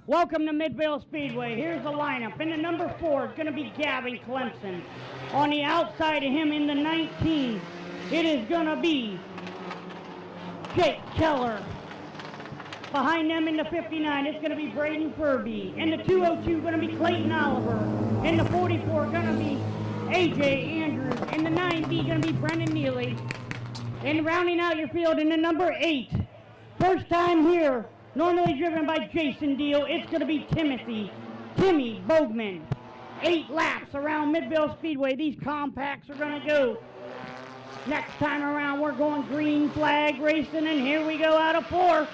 Welcome to Midvale Speedway. Here's the lineup. In the number 4 is going to be Gavin Clemson. On the outside of him in the 19, it is going to be Jake Keller. Behind them in the 59, it's going to be Braden Furby. In the 202, going to be Clayton Oliver. In the 44, going to be AJ Andrews. In the 9B, going to be Brendan Neely. And rounding out your field in the number 8, first time here, normally driven by Jason Deal, it's going to be Timmy Bogman. 8 laps around Midvale Speedway. These compacts are going to go. Next time around, we're going green flag racing, and here we go out of 4.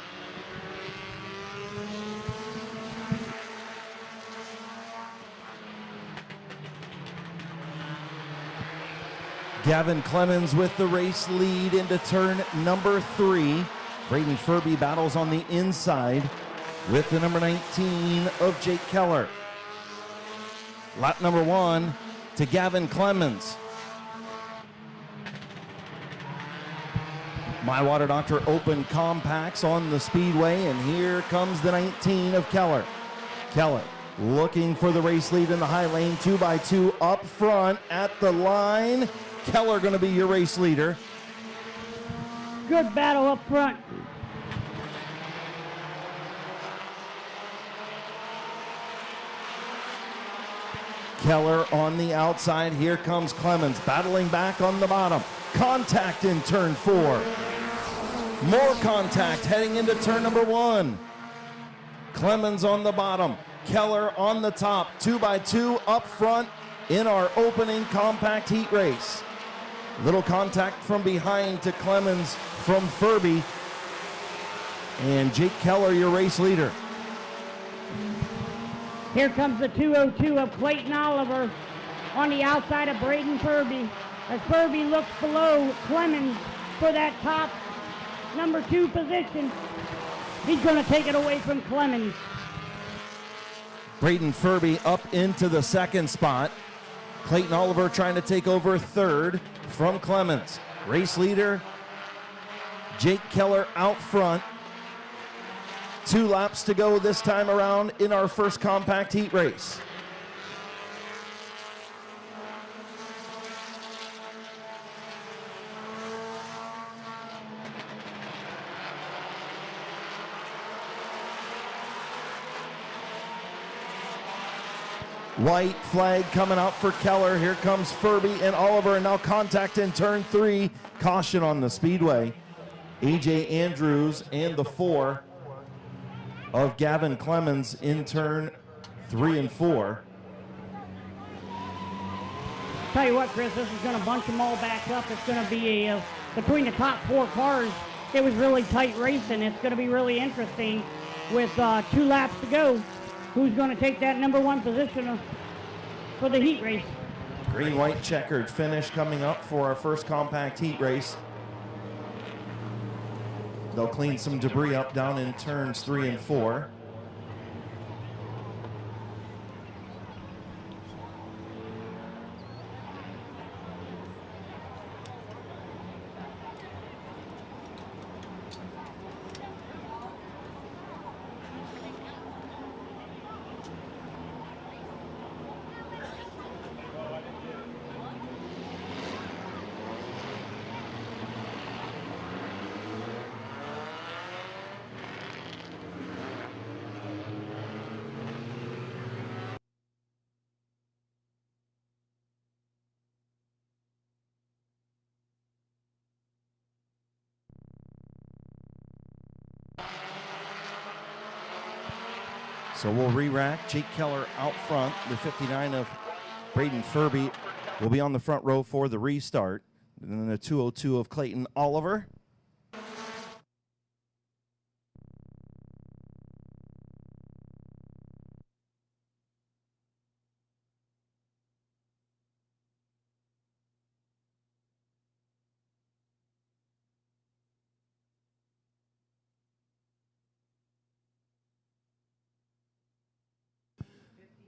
Gavin Clemens with the race lead into turn number 3. Braden Furby battles on the inside with the number 19 of Jake Keller. Lap number 1 to Gavin Clemens. My Water Doctor Open Compacts on the speedway, and here comes the 19 of Keller. Keller looking for the race lead in the high lane, 2x2 up front at the line. Keller going to be your race leader. Good battle up front. Keller on the outside. Here comes Clemens battling back on the bottom. Contact in turn 4. More contact heading into turn number 1. Clemens on the bottom. Keller on the top. 2x2 up front in our opening compact heat race. Little contact from behind to Clemens from Furby. And Jake Keller, your race leader. Here comes the 202 of Clayton Oliver on the outside of Braden Furby. As Furby looks below Clemens for that top number 2 position. He's going to take it away from Clemens. Braden Furby up into the 2nd spot. Clayton Oliver trying to take over 3rd from Clemens. Race leader Jake Keller out front. 2 laps to go this time around in our first compact heat race. White flag coming out for Keller. Here comes Furby and Oliver, and now contact in turn 3. Caution on the speedway. AJ Andrews and the 4 of Gavin Clemens in turn 3 and 4. Tell you what, Chris, this is going to bunch them all back up. It's going to be between the top 4 cars. It was really tight racing. It's going to be really interesting with 2 laps to go. Who's going to take that number 1 position for the heat race? Green, white, checkered finish coming up for our first compact heat race. They'll clean some debris up down in turns 3 and 4. So we'll re-rack. Jake Keller out front. The 59 of Braden Furby will be on the front row for the restart. And then the 202 of Clayton Oliver.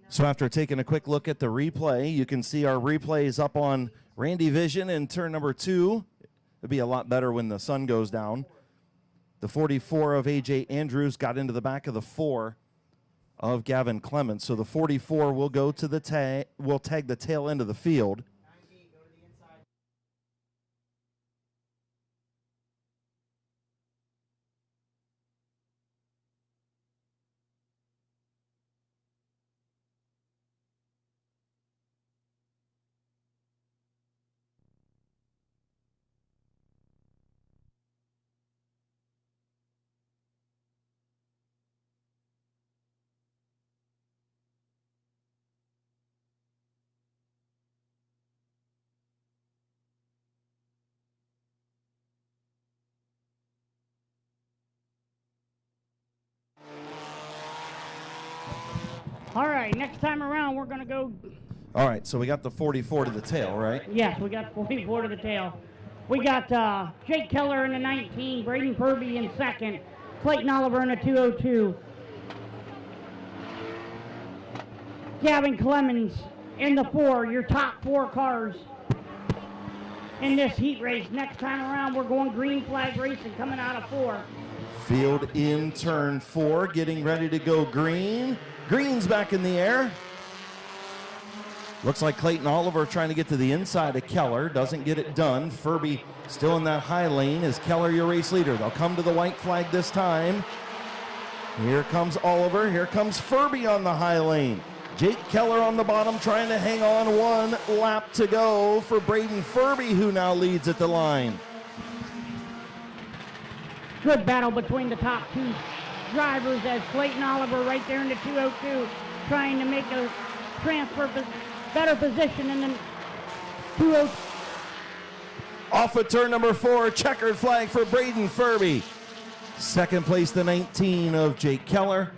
So after taking a quick look at the replay, you can see our replays up on Randy Vision in turn number 2. It'll be a lot better when the sun goes down. The 44 of AJ Andrews got into the back of the 4 of Gavin Clemens. So the 44 will go to the will tag the tail end of the field. All right, next time around, we're going to go. All right, so we got the 44 to the tail, right? Yes, we got 44 to the tail. We got Jake Keller in the 19, Braden Furby in second, Clayton Oliver in the 202. Gavin Clemens in the 4, your top 4 cars in this heat race. Next time around, we're going green flag racing coming out of 4. Field in turn 4, getting ready to go green. Green's back in the air. Looks like Clayton Oliver trying to get to the inside of Keller. Doesn't get it done. Furby still in that high lane. Is Keller your race leader? They'll come to the white flag this time. Here comes Oliver. Here comes Furby on the high lane. Jake Keller on the bottom trying to hang on. 1 lap to go for Braden Furby, who now leads at the line. Good battle between the top 2 drivers as Clayton Oliver right there in the 202 trying to make a transfer better position in the 202. Off of turn number 4, checkered flag for Braden Furby. Second place, the 19 of Jake Keller.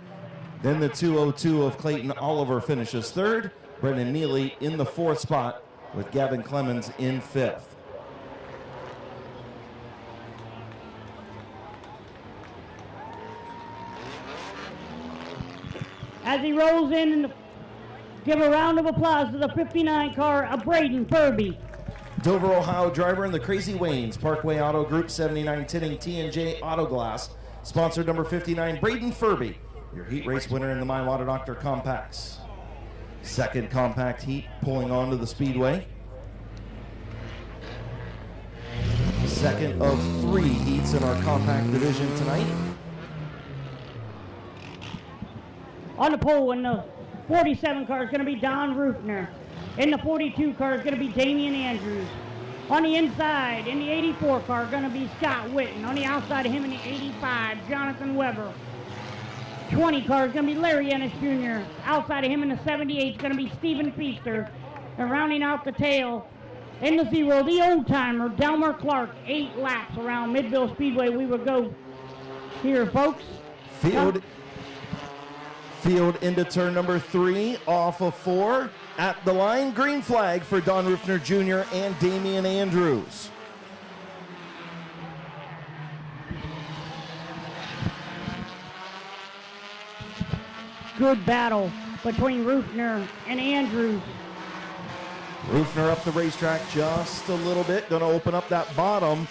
Then the 202 of Clayton Oliver finishes third. Brendan Neely in the 4th spot with Gavin Clemens in 5th. As he rolls in, and give a round of applause to the 59 car of Braden Furby. Dover, Ohio driver in the Crazy Waynes, Parkway Auto Group, 79 Tinning T&J Auto Glass. Sponsored number 59, Braden Furby, your heat race winner in the My Water Doctor Compacts. Second compact heat pulling onto the Speedway. Second of 3 heats in our compact division tonight. On the pole in the 47 car is going to be Don Rufner. In the 42 car is going to be Damian Andrews. On the inside, in the 84 car, going to be Scott Witten. On the outside of him in the 85, Jonathan Weber. 20 car is going to be Larry Ennis Jr. Outside of him in the 78 is going to be Stephen Feaster. And rounding out the tail, in the 0, the old-timer, Delmer Clark. 8 laps around Midvale Speedway. We will go here, folks. Field into turn number 3, off of 4. At the line, green flag for Don Rufner Jr. and Damian Andrews. Good battle between Rufner and Andrews. Rufner up the racetrack just a little bit, going to open up that bottom.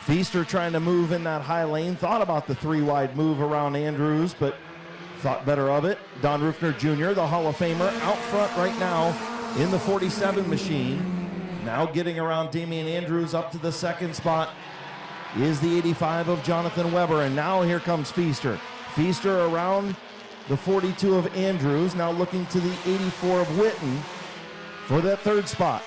Feaster trying to move in that high lane. Thought about the 3-wide move around Andrews, but thought better of it. Don Rufner Jr., the Hall of Famer, out front right now in the 47 machine. Now getting around Damian Andrews up to the 2nd spot is the 85 of Jonathan Weber. And now here comes Feaster. Feaster around the 42 of Andrews, now looking to the 84 of Witten for that 3rd spot.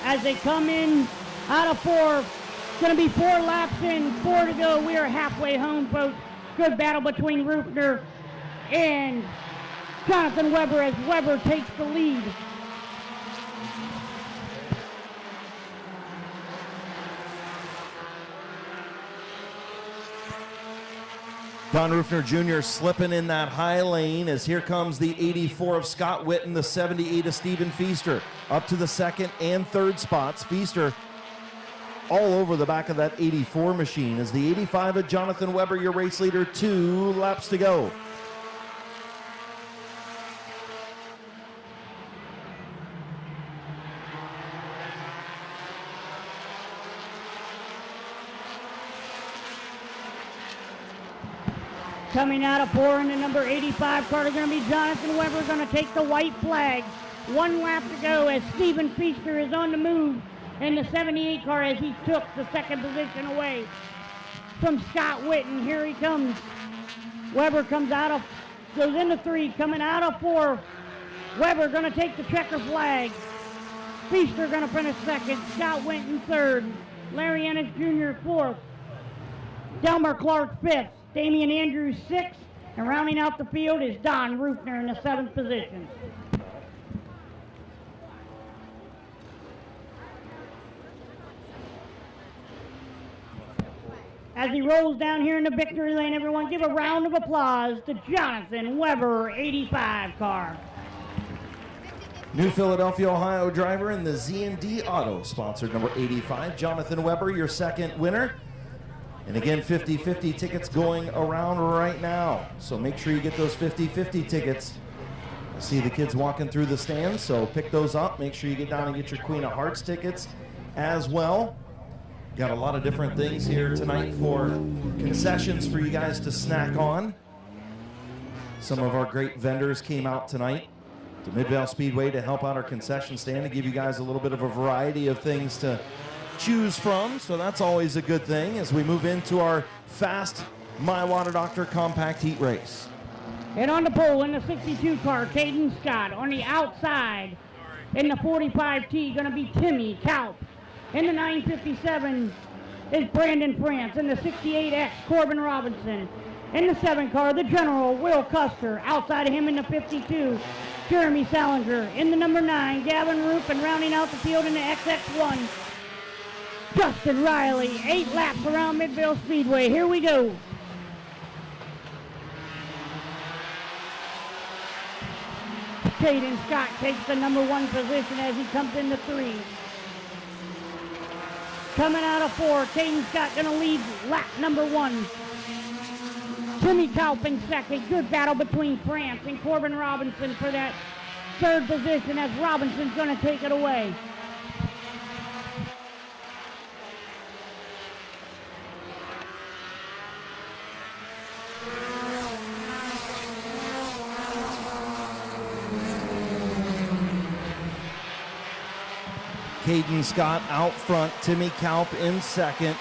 As they come in out of 4, it's going to be 4 laps in, 4 to go. We are halfway home, folks. Good battle between Rufner and Jonathan Weber as Weber takes the lead. Don Rufner Jr. slipping in that high lane as here comes the 84 of Scott Witten, the 78 of Stephen Feaster. Up to the 2nd and 3rd spots. Feaster all over the back of that 84 machine. As the 85 of Jonathan Weber, your race leader, 2 laps to go. Coming out of 4 in the number 85 car is going to be Jonathan Weber, going to take the white flag. 1 lap to go as Stephen Feaster is on the move in the 78 car as he took the 2nd position away from Scott Witten. Here he comes. Weber goes into 3, coming out of 4. Weber going to take the checker flag. Feaster going to finish 2nd. Scott Witten 3rd. Larry Ennis Jr. 4th. Delmer Clark 5th. Damian Andrews 6th. And rounding out the field is Don Rufner in the 7th position. As he rolls down here in the victory lane, everyone give a round of applause to Jonathan Weber, 85 car. New Philadelphia, Ohio driver in the Z&D Auto, sponsored number 85, Jonathan Weber, your 2nd winner. And again, 50-50 tickets going around right now. So make sure you get those 50-50 tickets. I see the kids walking through the stands, so pick those up. Make sure you get down and get your Queen of Hearts tickets as well. Got a lot of different things here tonight for concessions for you guys to snack on. Some of our great vendors came out tonight to Midvale Speedway to help out our concession stand and give you guys a little bit of a variety of things to choose from. So that's always a good thing as we move into our fast My Water Doctor compact heat race. And on the pole in the 62 car, Caden Scott. On the outside in the 45T, going to be Timmy Kaup. In the 957 is Brandon France. In the 68X, Corbin Robinson. In the 7 car, the General, Will Custer. Outside of him in the 52, Jeremy Salinger. In the number 9, Gavin Roop. And rounding out the field in the XX1, Justin Riley. 8 laps around Midvale Speedway. Here we go. Caden Scott takes the number 1 position as he comes into 3. Coming out of 4, Caden Scott going to lead lap number 1. Timmy Kaup in 2nd. Good battle between France and Corbin Robinson for that 3rd position as Robinson's going to take it away. Caden Scott out front, Timmy Kaup in 2nd,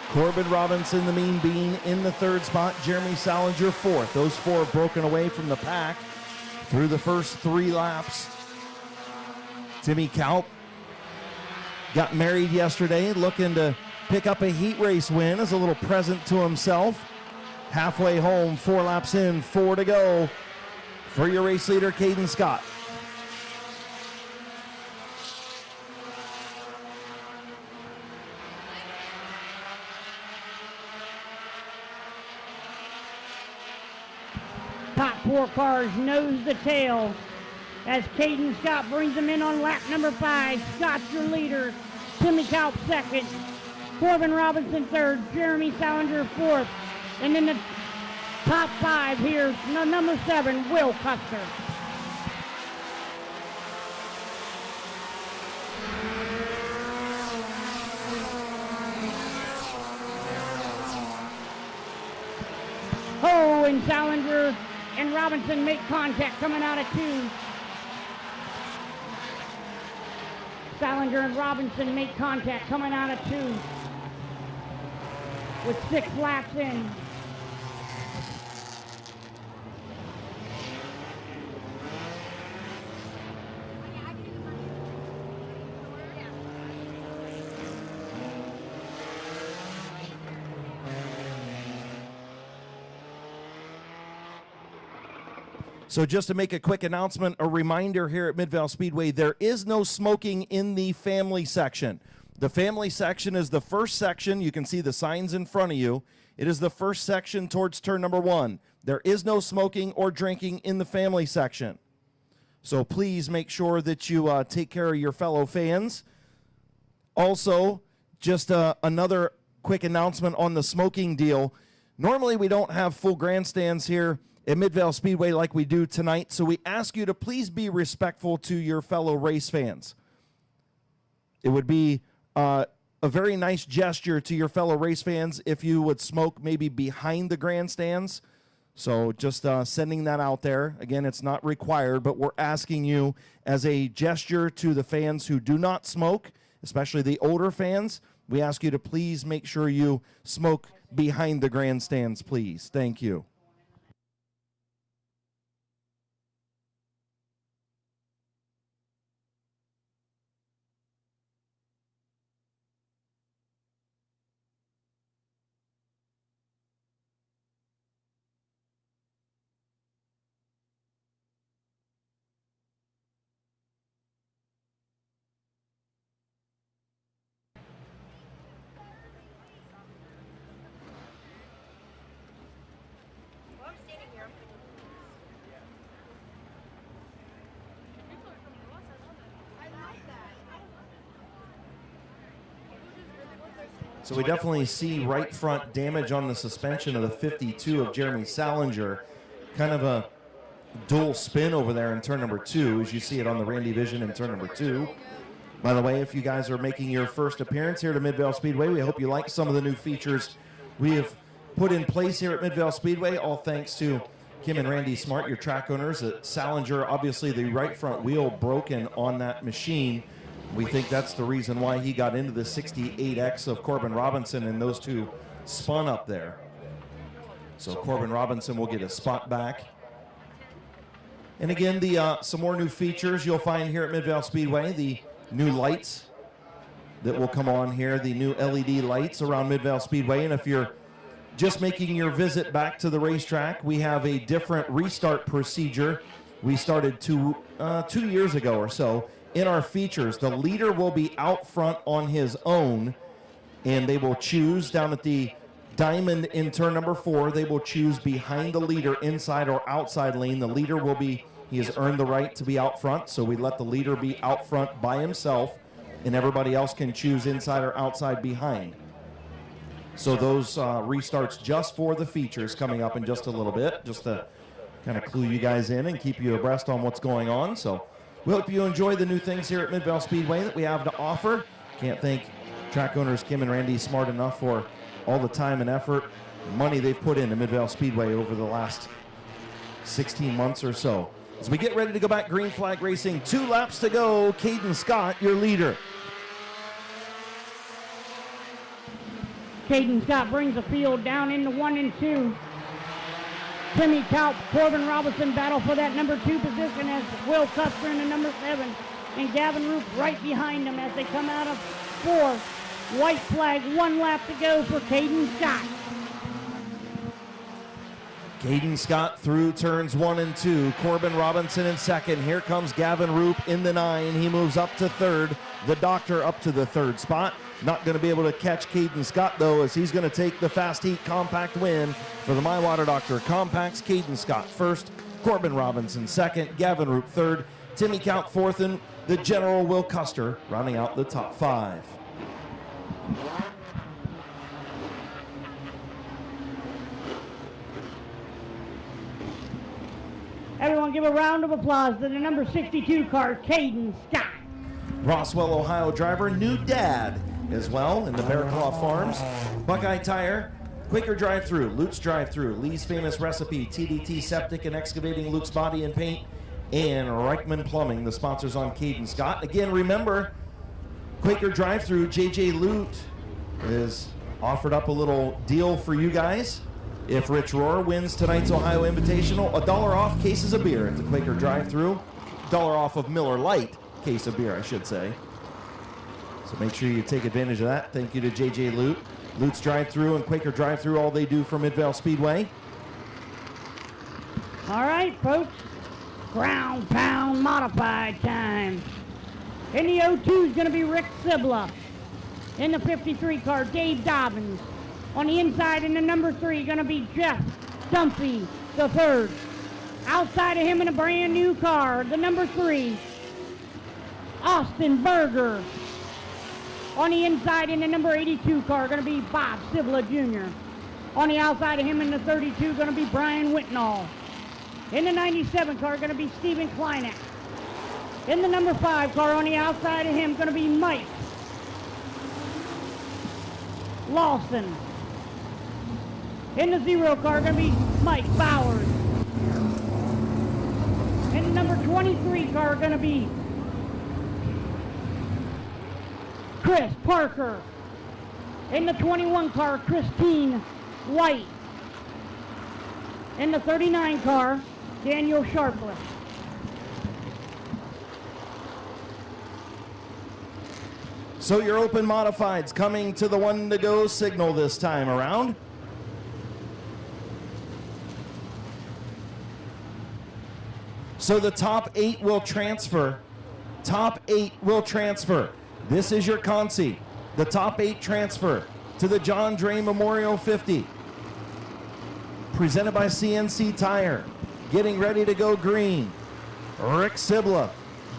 Corbin Robinson, the Mean Bean, in the 3rd spot, Jeremy Salinger 4th. Those 4 have broken away from the pack through the first 3 laps. Timmy Kaup got married yesterday, looking to pick up a heat race win as a little present to himself. Halfway home, 4 laps in, 4 to go for your race leader, Caden Scott. Top 4 cars nose to tail as Caden Scott brings them in on lap number 5. Scott's your leader. Timmy Kaup 2nd. Corbin Robinson 3rd. Jeremy Salinger 4th. And in the top 5 here, number 7, Will Custer. Oh, and Salinger and Robinson make contact coming out of 2. Salinger and Robinson make contact coming out of 2 with 6 laps in. So just to make a quick announcement, a reminder here at Midvale Speedway, there is no smoking in the family section. The family section is the first section. You can see the signs in front of you. It is the first section towards turn number 1. There is no smoking or drinking in the family section. So please make sure that you take care of your fellow fans. Also, just another quick announcement on the smoking deal. Normally we don't have full grandstands here at Midvale Speedway like we do tonight, so we ask you to please be respectful to your fellow race fans. It would be a very nice gesture to your fellow race fans if you would smoke maybe behind the grandstands. So just sending that out there. Again, it's not required, but we're asking you as a gesture to the fans who do not smoke, especially the older fans, we ask you to please make sure you smoke behind the grandstands, please. Thank you. So we definitely see right front damage on the suspension of the 52 of Jeremy Salinger. Kind of a dual spin over there in turn number 2, as you see it on the Randy Vision in turn number 2. By the way, if you guys are making your first appearance here to Midvale Speedway, we hope you like some of the new features we have put in place here at Midvale Speedway, all thanks to Kim and Randy Smart, your track owners. At Salinger, obviously the right front wheel broken on that machine. We think that's the reason why he got into the 68X of Corbin Robinson, and those two spun up there. So Corbin Robinson will get a spot back. And again, some more new features you'll find here at Midvale Speedway. The new lights that will come on here, the new LED lights around Midvale Speedway. And if you're just making your visit back to the racetrack, we have a different restart procedure. We started 2 years ago or so. In our features, the leader will be out front on his own, and they will choose down at the diamond in turn number 4. They will choose behind the leader, inside or outside lane. The leader will be, he has earned the right to be out front, so we let the leader be out front by himself, and everybody else can choose inside or outside behind. So those restarts just for the features coming up in just a little bit, just to kind of clue you guys in and keep you abreast on what's going on. So we hope you enjoy the new things here at Midvale Speedway that we have to offer. Can't thank track owners Kim and Randy Smart enough for all the time and effort and money they've put into Midvale Speedway over the last 16 months or so. As we get ready to go back, green flag racing, 2 laps to go. Caden Scott, your leader. Caden Scott brings the field down into 1 and 2. Timmy Kaup, Corbin Robinson battle for that number 2 position as Will Custer in the number 7. And Gavin Roop right behind them as they come out of 4th. White flag, 1 lap to go for Caden Scott. Caden Scott through turns 1 and 2. Corbin Robinson in 2nd. Here comes Gavin Roop in the 9. He moves up to 3rd. The Doctor up to the 3rd spot. Not going to be able to catch Caden Scott, though, as he's going to take the Fast Heat Compact win for the My Water Doctor Compacts. Caden Scott 1st. Corbin Robinson 2nd. Gavin Roop 3rd. Timmy Kaup 4th. And the General Will Custer rounding out the top 5. Everyone give a round of applause to the number 62 car, Caden Scott. Roswell, Ohio driver, new dad as well in the Bearclaw Farms. Buckeye Tire, Quaker Drive-Thru, Luke's Drive-Thru, Lee's Famous Recipe, TDT Septic and Excavating, Luke's Body and Paint, and Reichman Plumbing, the sponsors on Caden Scott. Again, remember, Quaker Drive-Thru, JJ Lute has offered up a little deal for you guys. If Rich Rohr wins tonight's Ohio Invitational, $1 off cases of beer at the Quaker Drive-Thru. $1 off of Miller Lite case of beer, I should say. So make sure you take advantage of that. Thank you to JJ Lute. Lute's Drive-Thru and Quaker Drive-Thru, all they do for Midvale Speedway. All right, folks. Ground pound modified time. In the 02 is going to be Rick Sibla. In the 53 car, Dave Dobbins. On the inside in the number 3, going to be Jeff Stumpy, the 3rd. Outside of him in a brand new car, the number 3, Austin Berger. On the inside in the number 82 car, going to be Bob Sibla Jr. On the outside of him in the 32, going to be Brian Whitnall. In the 97 car, going to be Stephen Kleinek. In the number 5 car, on the outside of him, going to be Mike Lawson. In the 0 car, going to be Mike Bowers. In the number 23 car, going to be Chris Parker. In the 21 car, Christine White. In the 39 car, Daniel Sharpless. So your open modifieds coming to the 1 to go signal this time around. So the top 8 will transfer. Top 8 will transfer. This is your consi. The top 8 transfer to the John Dray Memorial 50. Presented by CNC Tire. Getting ready to go green. Rick Sibla.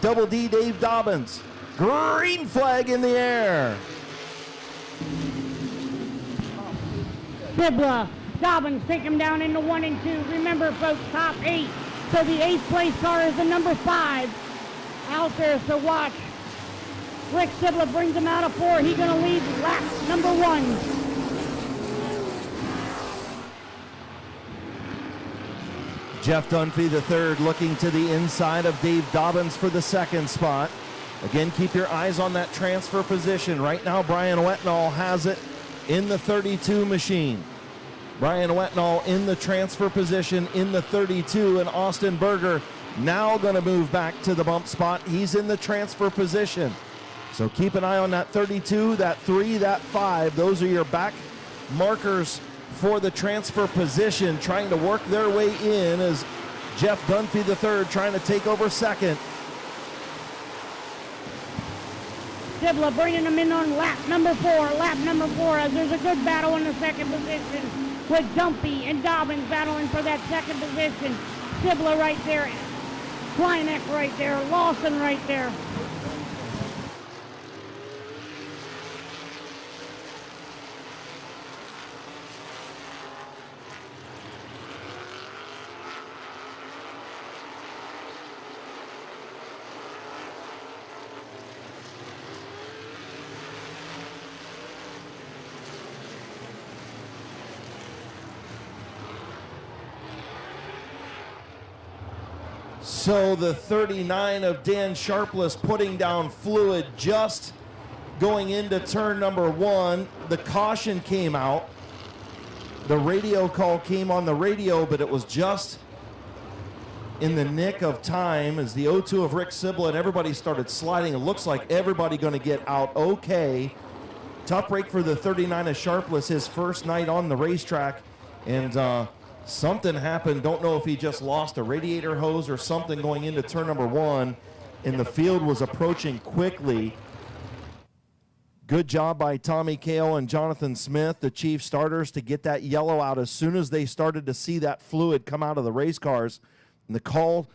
Double D Dave Dobbins. Green flag in the air. Sibla, Dobbins take him down into 1 and 2. Remember, folks, top 8. So the 8th place car is the number 5 out there. So watch. Rick Sibla brings him out of 4. He's going to lead lap number 1. Jeff Dunphy III looking to the inside of Dave Dobbins for the 2nd spot. Again, keep your eyes on that transfer position. Right now, Brian Wetnall has it in the 32 machine. Brian Wetnall in the transfer position in the 32, and Austin Berger now going to move back to the bump spot. He's in the transfer position. So keep an eye on that 32, that 3, that 5. Those are your back markers for the transfer position, trying to work their way in as Jeff Dunphy III trying to take over 2nd. Sibla bringing him in on lap number 4. Lap number 4 as there's a good battle in the 2nd position with Dunphy and Dobbins battling for that 2nd position. Sibla right there. Kleinek right there. Lawson right there. So the 39 of Dan Sharpless putting down fluid just going into turn number 1. The caution came out. The radio call came on the radio, but it was just in the nick of time as the 0-2 of Rick Sibla and everybody started sliding. It looks like everybody going to get out okay. Tough break for the 39 of Sharpless, his first night on the racetrack. And something happened. Don't know if he just lost a radiator hose or something going into turn number 1. And the field was approaching quickly. Good job by Tommy Cale and Jonathan Smith, the chief starters, to get that yellow out as soon as they started to see that fluid come out of the race cars. And the call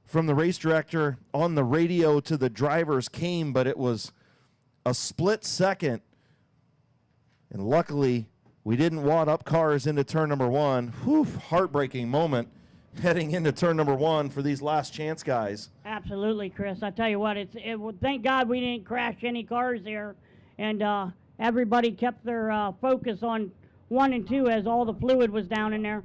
from the race director on the radio to the drivers came, but it was a split second. And luckily, we didn't wad up cars into turn number 1. Whew, heartbreaking moment heading into turn number 1 for these last chance guys. Absolutely, Chris. I tell you what, thank God we didn't crash any cars there, and everybody kept their focus on 1 and 2 as all the fluid was down in there.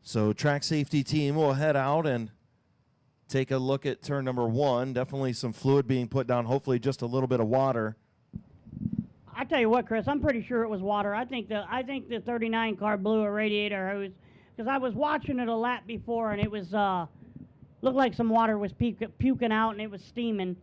So track safety team will head out and take a look at turn number 1. Definitely some fluid being put down, hopefully just a little bit of water. I tell you what, Chris, I'm pretty sure it was water. I think the 39 car blew a radiator hose because I was watching it a lap before and it was looked like some water was puking out and it was steaming.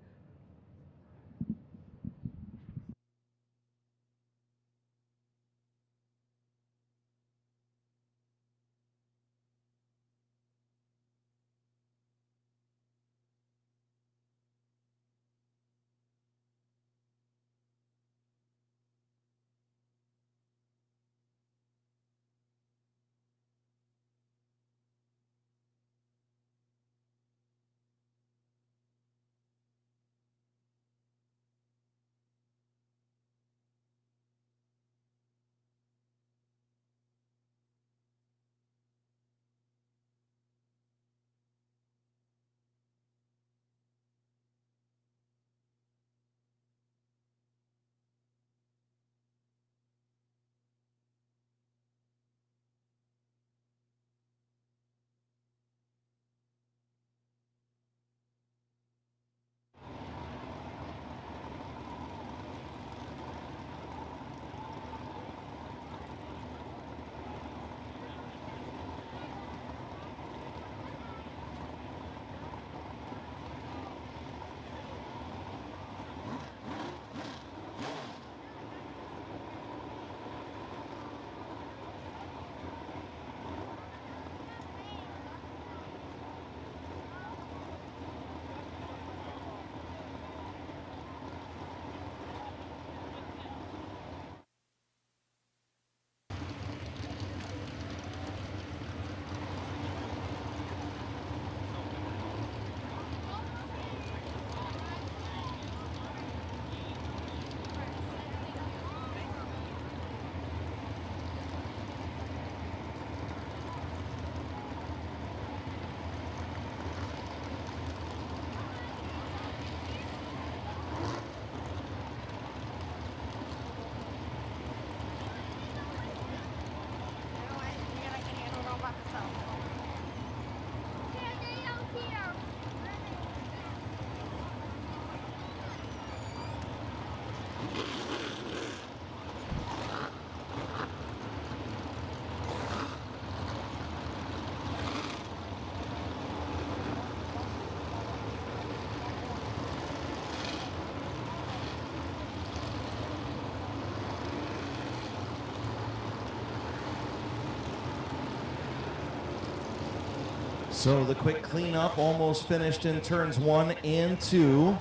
So the quick cleanup almost finished in turns 1 and 2.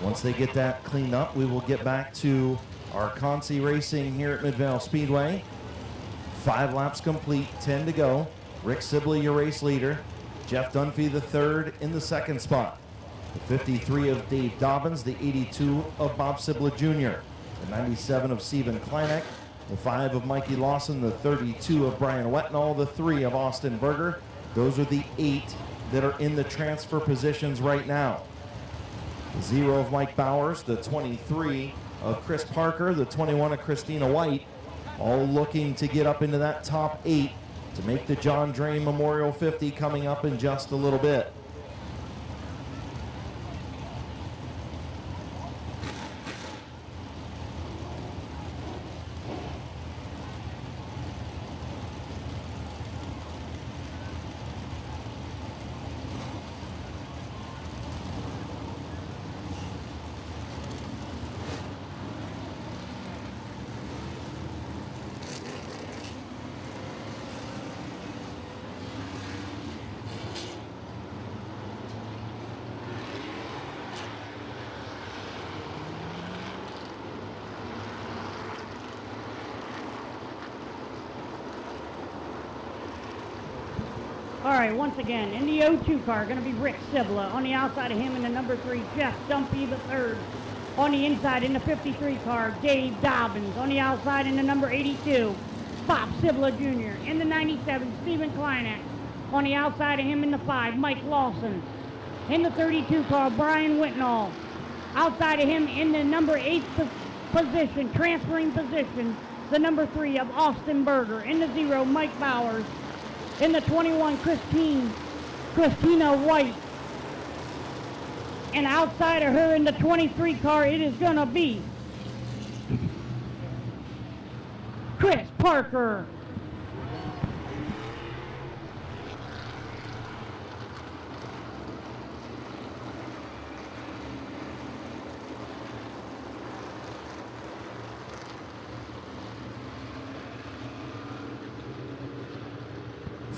Once they get that cleaned up, we will get back to our Consi racing here at Midvale Speedway. 5 laps complete, 10 to go. Rick Sibley, your race leader. Jeff Dunphy, the third in the second spot. The 53 of Dave Dobbins, the 82 of Bob Sibla Jr., the 97 of Stephen Kleineck, the 5 of Mikey Lawson, the 32 of Brian Wetnall, the 3 of Austin Berger. Those are the 8 that are in the transfer positions right now. The 0 of Mike Bowers, the 23 of Chris Parker, the 21 of Christina White, all looking to get up into that top 8 to make the John Drain Memorial 50 coming up in just a little bit. All right, once again, in the 02 car, going to be Rick Sibla. On the outside of him in the number 3, Jeff Dunphy the third. On the inside in the 53 car, Dave Dobbins. On the outside in the number 82, Bob Sibla Jr. In the 97, Stephen Kleineck. On the outside of him in the 5, Mike Lawson. In the 32 car, Brian Whitnall. Outside of him in the number 8 position, transferring position, the number 3 of Austin Berger. In the 0, Mike Bowers. In the 21, Christina White. And outside of her in the 23 car, it is going to be Chris Parker.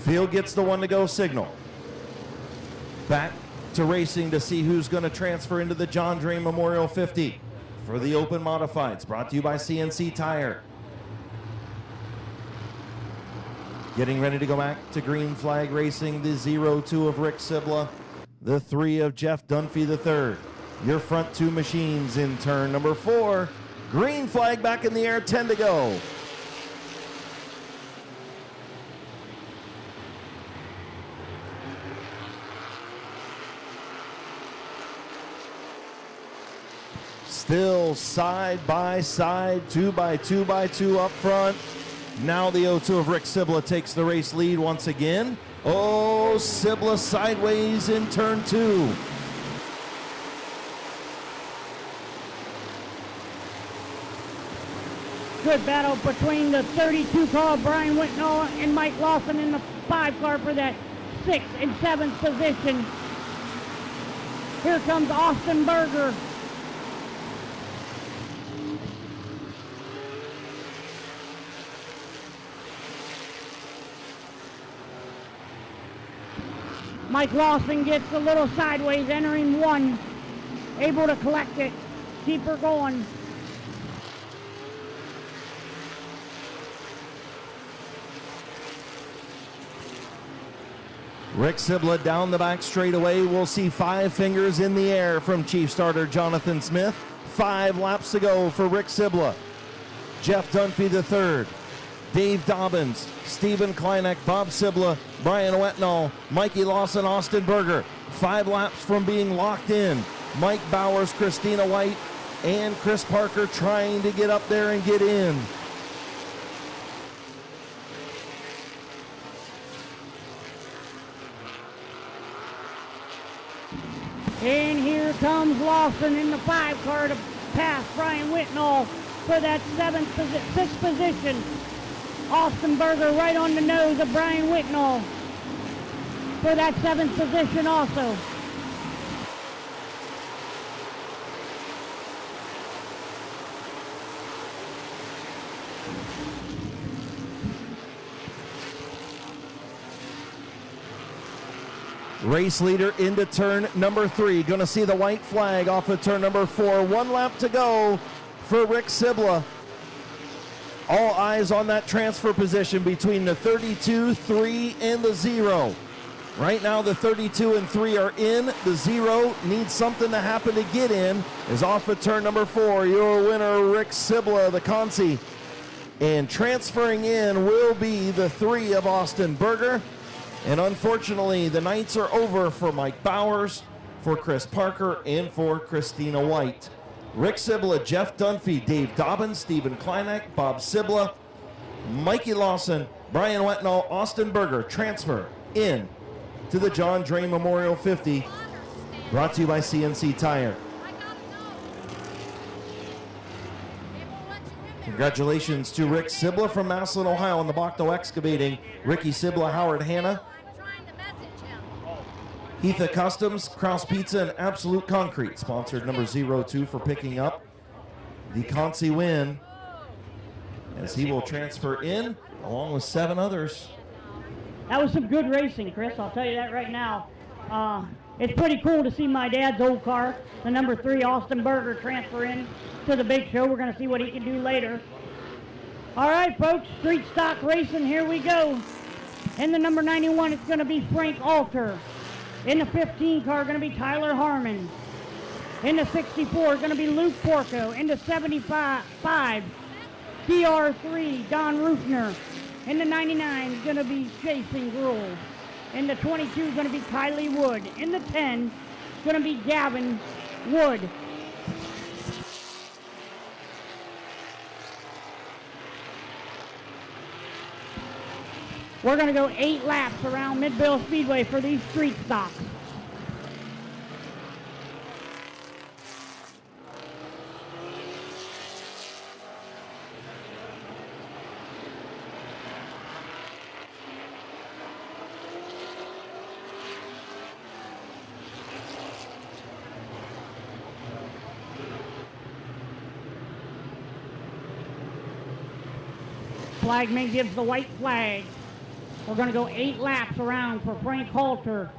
Field gets the 1 to go signal. Back to racing to see who's going to transfer into the John Drain Memorial 50 for the Open Modifieds, brought to you by CNC Tire. Getting ready to go back to green flag racing, the 0-2 of Rick Sibla, the 3 of Jeff Dunphy the third. Your front 2 machines in turn number 4. Green flag back in the air, 10 to go. Still side by side, 2 by 2 by 2 up front. Now the 0-2 of Rick Sibla takes the race lead once again. Oh, Sibla sideways in turn 2. Good battle between the 32 car, Brian Whitnall, and Mike Lawson in the 5 car for that 6th and 7th position. Here comes Austin Berger. Mike Lawson gets a little sideways, entering 1, able to collect it, keep her going. Rick Sibla down the back straightaway. We'll see 5 fingers in the air from Chief Starter Jonathan Smith. 5 laps to go for Rick Sibla. Jeff Dunphy the third. Dave Dobbins, Stephen Kleineck, Bob Sibla, Brian Wetnall, Mikey Lawson, Austin Berger. 5 laps from being locked in. Mike Bowers, Christina White, and Chris Parker trying to get up there and get in. And here comes Lawson in the 5 car to pass Brian Whitnall for that 6th position. Austin Berger right on the nose of Brian Whitnall for that 7th position also. Race leader into turn number 3. Going to see the white flag off of turn number 4. 1 lap to go for Rick Sibla. All eyes on that transfer position between the 32, 3, and the 0. Right now the 32 and 3 are in. The 0 needs something to happen to get in. Is off of turn number 4. Your winner, Rick Sibla, the Consi. And transferring in will be the 3 of Austin Berger. And unfortunately, the nights are over for Mike Bowers, for Chris Parker, and for Christina White. Rick Sibla, Jeff Dunphy, Dave Dobbins, Stephen Kleinak, Bob Sibla, Mikey Lawson, Brian Wetnall, Austin Berger transfer in to the John Dray Memorial 50, brought to you by CNC Tire. Congratulations to Rick Sibla from Massillon, Ohio, and the Bachto Excavating, Ricky Sibla, Howard Hanna, Heatha Customs, Kraus Pizza, and Absolute Concrete, sponsored number 02 for picking up the Consi win, as he will transfer in along with 7 others. That was some good racing, Chris. I'll tell you that right now. It's pretty cool to see my dad's old car, the number 3 Austin Berger, transfer in to the big show. We're going to see what he can do later. All right, folks, street stock racing, here we go. In the number 91, it's going to be Frank Alter. In the 15 car, going to be Tyler Harmon. In the 64, going to be Luke Porco. In the 75, DR3, Don Rufner. In the 99, going to be Jason Gruhl. In the 22, going to be Kylie Wood. In the 10, going to be Gavin Wood. We're going to go 8 laps around Midvale Speedway for these street stocks. Flagman gives the white flag. We're going to go 8 laps around for Frank Halter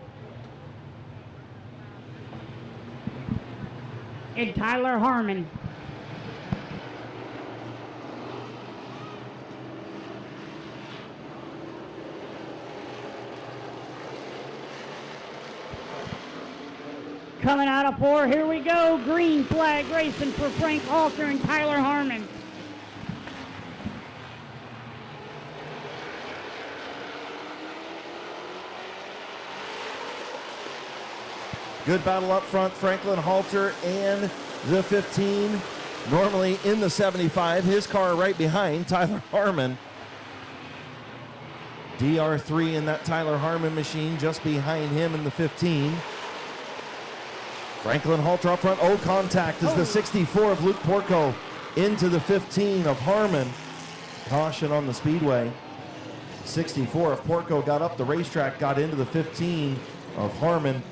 and Tyler Harmon. Coming out of 4, here we go. Green flag racing for Frank Halter and Tyler Harmon. Good battle up front, Franklin Halter and the 15. Normally in the 75, his car right behind Tyler Harmon. DR3 in that Tyler Harmon machine just behind him in the 15. Franklin Halter up front. Oh, contact is the 64 of Luke Porco into the 15 of Harmon. Caution on the Speedway. 64 of Porco got up the racetrack, got into the 15 of Harmon.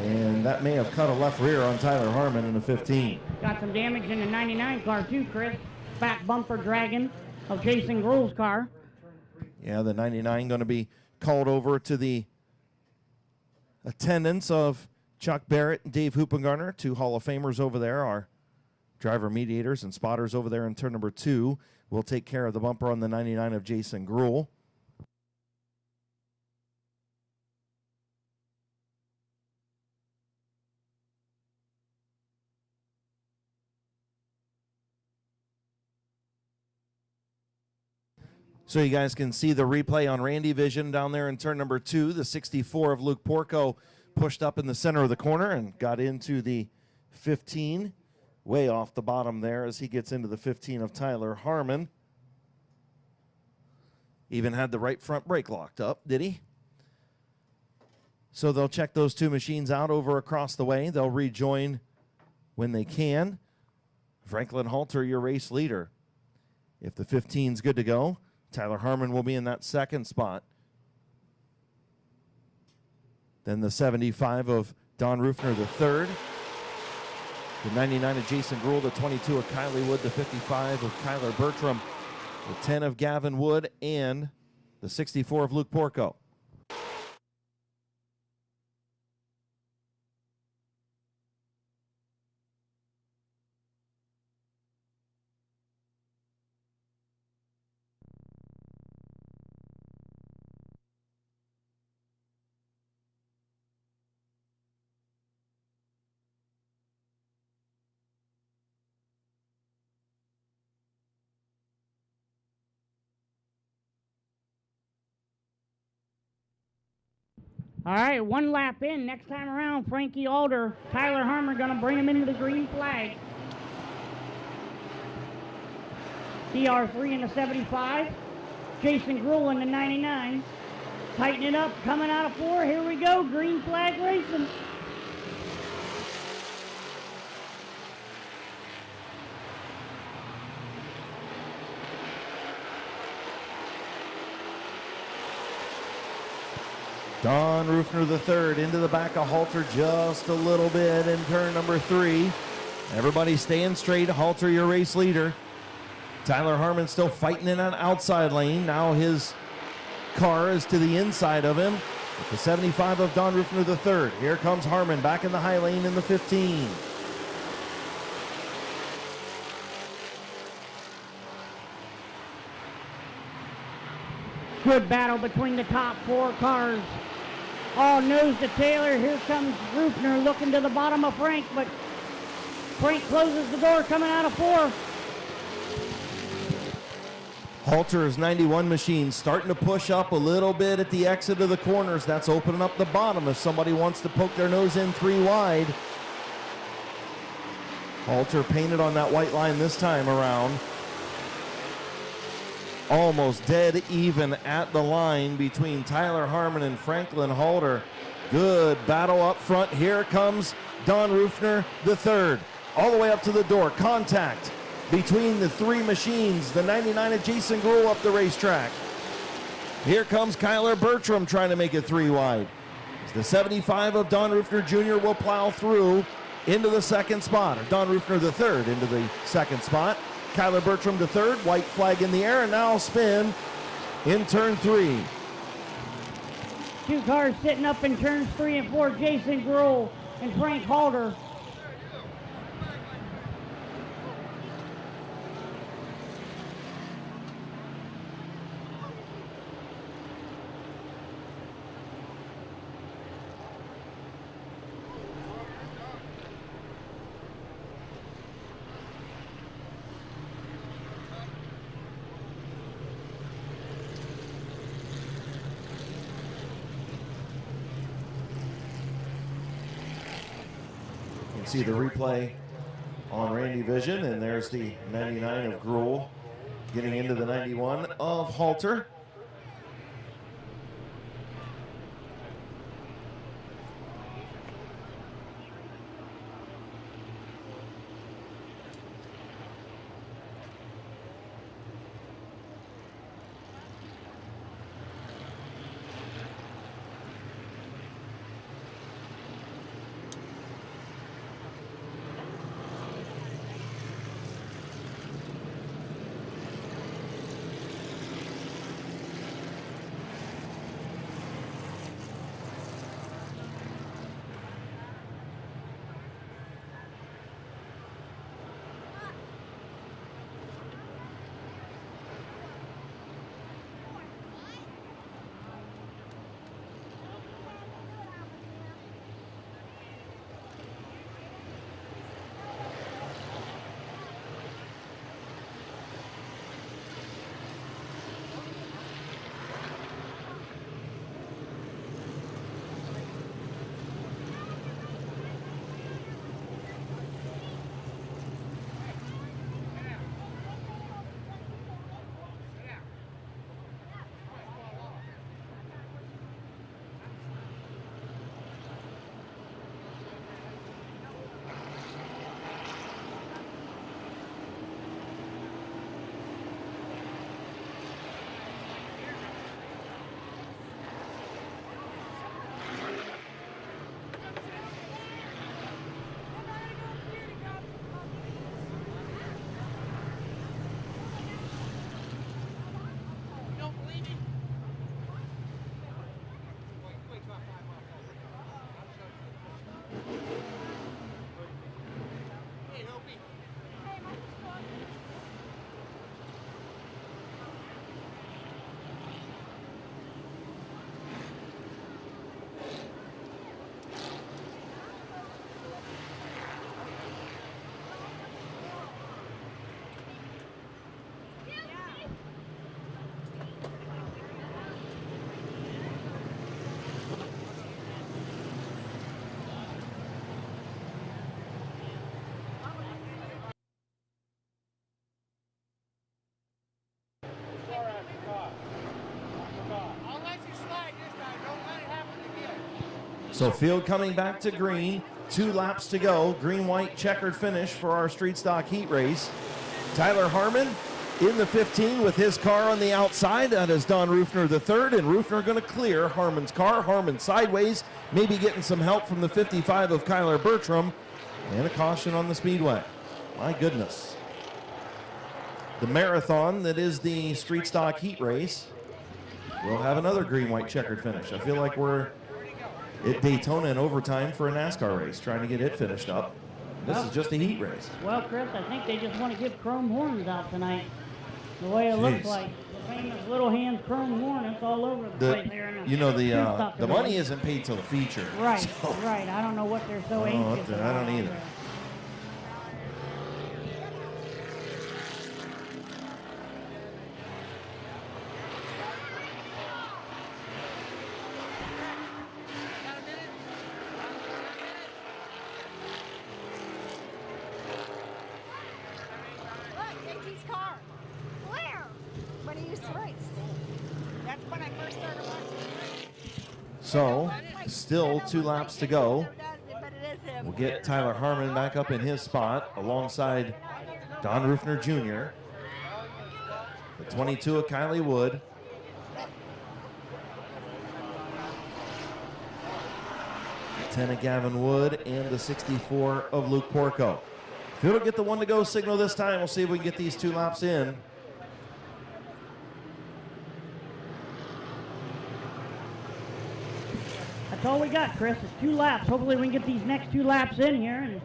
And that may have cut a left rear on Tyler Harmon in the 15. Got some damage in the 99 car too, Chris. Back bumper dragging of Jason Gruhl's car. Yeah, the 99 going to be called over to the attendance of Chuck Barrett and Dave Hoopengarner, 2 Hall of Famers over there. Our driver mediators and spotters over there in turn number 2 will take care of the bumper on the 99 of Jason Gruhl. So you guys can see the replay on Randy Vision down there in turn number 2. The 64 of Luke Porco pushed up in the center of the corner and got into the 15, way off the bottom there as he gets into the 15 of Tyler Harmon. Even had the right front brake locked up, did he? So they'll check those 2 machines out over across the way. They'll rejoin when they can. Franklin Halter, your race leader. If the 15's good to go, Tyler Harmon will be in that 2nd spot. Then the 75 of Don Rufner, the 3rd. The 99 of Jason Gruhl, the 22 of Kylie Wood, the 55 of Kyler Bertram, the 10 of Gavin Wood, and the 64 of Luke Porco. All right, one lap in. Next time around, Frankie Alder, Tyler Harmon going to bring him into the green flag. DR3 in the 75. Jason Gruhl in the 99. Tighten it up, coming out of 4. Here we go, green flag racing. Don Rufner III into the back of Halter just a little bit in turn number 3. Everybody staying straight. Halter, your race leader. Tyler Harmon still fighting in an outside lane. Now his car is to the inside of him. With the 75 of Don Rufner III. Here comes Harmon back in the high lane in the 15. Good battle between the top 4 cars. All nose to Taylor. Here comes Rufner looking to the bottom of Frank, but Frank closes the door coming out of 4. Halter's 91 machine starting to push up a little bit at the exit of the corners. That's opening up the bottom if somebody wants to poke their nose in 3 wide. Halter painted on that white line this time around. Almost dead even at the line between Tyler Harmon and Franklin Halter. Good battle up front. Here comes Don Rufner III. All the way up to the door. Contact between the 3 machines. The 99 of Jason Gruhl up the racetrack. Here comes Kyler Bertram trying to make it 3 wide. As the 75 of Don Rufner Jr. will plow through into the second spot. Or Don Rufner III into the second spot. Kyler Bertram III, white flag in the air, and now spin in turn 3. 2 cars sitting up in turns 3 and 4, Jason Gruhl and Frank Halter. See the replay on Randy Vision, and there's the 99 of Gruhl getting into the 91 of Halter. So field coming back to green. 2 laps to go. Green-white checkered finish for our street stock heat race. Tyler Harmon in the 15 with his car on the outside. That is Don Rufner the third, and Rufner going to clear Harmon's car. Harmon sideways, maybe getting some help from the 55 of Kyler Bertram, and a caution on the Speedway. My goodness. The marathon that is the street stock heat race will have another green-white checkered finish. I feel like we're at Daytona in overtime for a NASCAR race, trying to get it finished up. This is just a heat race. Well, Chris, I think they just want to give chrome horns out tonight. The way it looks like. The famous Little Hands chrome horn, it's all over the place here. You know, the money isn't paid till the feature. Right, so. right. I don't know what they're so anxious about. I don't either. So, still 2 laps to go. We'll get Tyler Harmon back up in his spot alongside Don Rufner Jr. The 22 of Kylie Wood. The 10 of Gavin Wood and the 64 of Luke Porco. If we don't get the 1 to go signal this time, we'll see if we can get these 2 laps in. That's all we got, Chris. It's 2 laps. Hopefully we can get these next 2 laps in here. And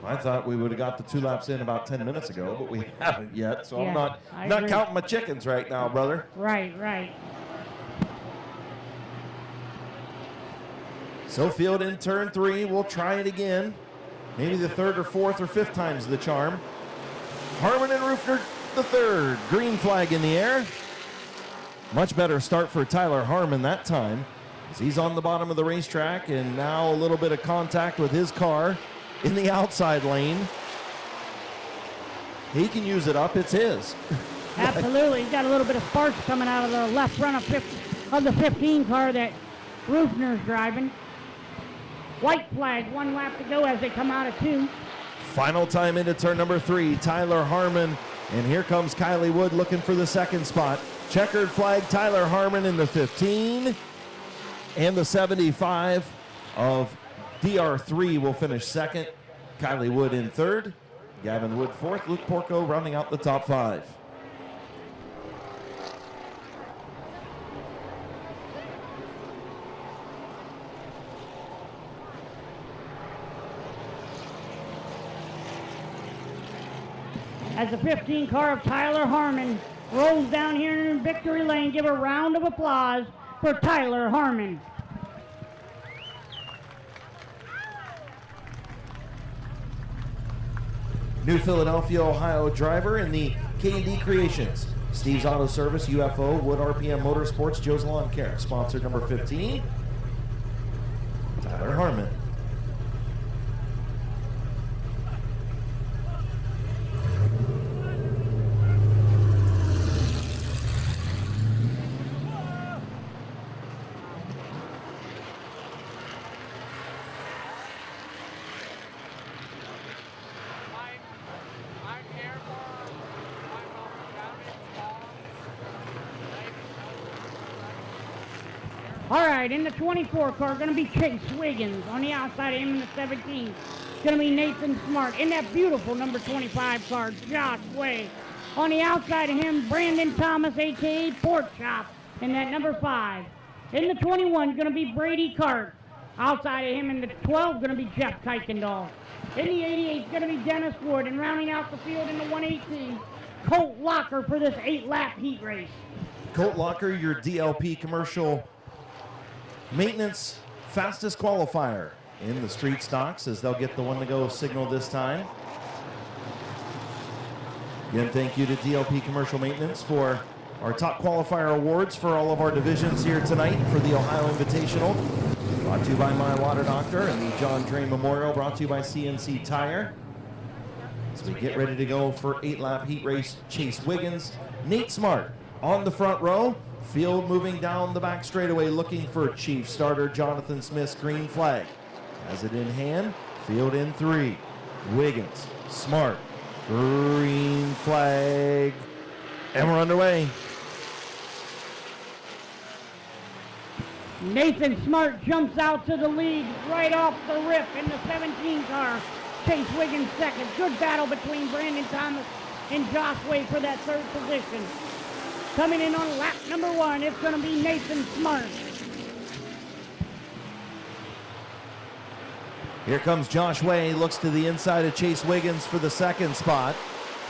I thought we would have got the 2 laps in about 10 minutes ago, but we haven't yet. So yeah, I'm not counting my chickens right now, brother. Right, right. So field in turn 3. We'll try it again. Maybe the 3rd or 4th or 5th time's the charm. Harmon and Rufner the 3rd. Green flag in the air. Much better start for Tyler Harmon that time. He's on the bottom of the racetrack, and now a little bit of contact with his car in the outside lane. He can use it up. It's his. Absolutely. He's got a little bit of sparks coming out of the left front of the 15 car that Rufner's driving. White flag, 1 lap to go as they come out of 2. Final time into turn number 3, Tyler Harmon. And here comes Kylie Wood looking for the 2nd spot. Checkered flag, Tyler Harmon in the 15. And the 75 of DR3 will finish 2nd. Kylie Wood in 3rd. Gavin Wood 4th. Luke Porco rounding out the top 5. As the 15 car of Tyler Harmon rolls down here in victory lane, give a round of applause for Tyler Harmon. New Philadelphia, Ohio driver in the K&D Creations. Steve's Auto Service, UFO, Wood RPM Motorsports, Joe's Lawn Care. Sponsor number 15, Tyler Harmon. All right, in the 24 car, going to be Chase Wiggins. On the outside of him in the 17, going to be Nathan Smart. In that beautiful number 25 car, Josh Way. On the outside of him, Brandon Thomas, a.k.a. Pork Chop, in that number 5. In the 21, going to be Brady Cart. Outside of him in the 12, going to be Jeff Kuykendall. In the 88, going to be Dennis Wood. And rounding out the field in the 118, Colt Locker for this 8-lap heat race. Colt Locker, your DLP commercial maintenance fastest qualifier in the street stocks, as they'll get the 1 to go signal this time. Again, thank you to DLP Commercial Maintenance for our top qualifier awards for all of our divisions here tonight for the Ohio Invitational. Brought to you by My Water Doctor and the John Drain Memorial, brought to you by CNC Tire. As we get ready to go for 8-lap heat race, Chase Wiggins, Nate Smart on the front row, Field moving down the back straightaway looking for Chief starter Jonathan Smith's green flag. Has it in hand. Field in 3. Wiggins, Smart, green flag. And we're underway. Nathan Smart jumps out to the lead right off the rip in the 17 car. Chase Wiggins second. Good battle between Brandon Thomas and Josh Way for that third position. Coming in on lap number 1, it's going to be Nathan Smart. Here comes Josh Way, looks to the inside of Chase Wiggins for the second spot.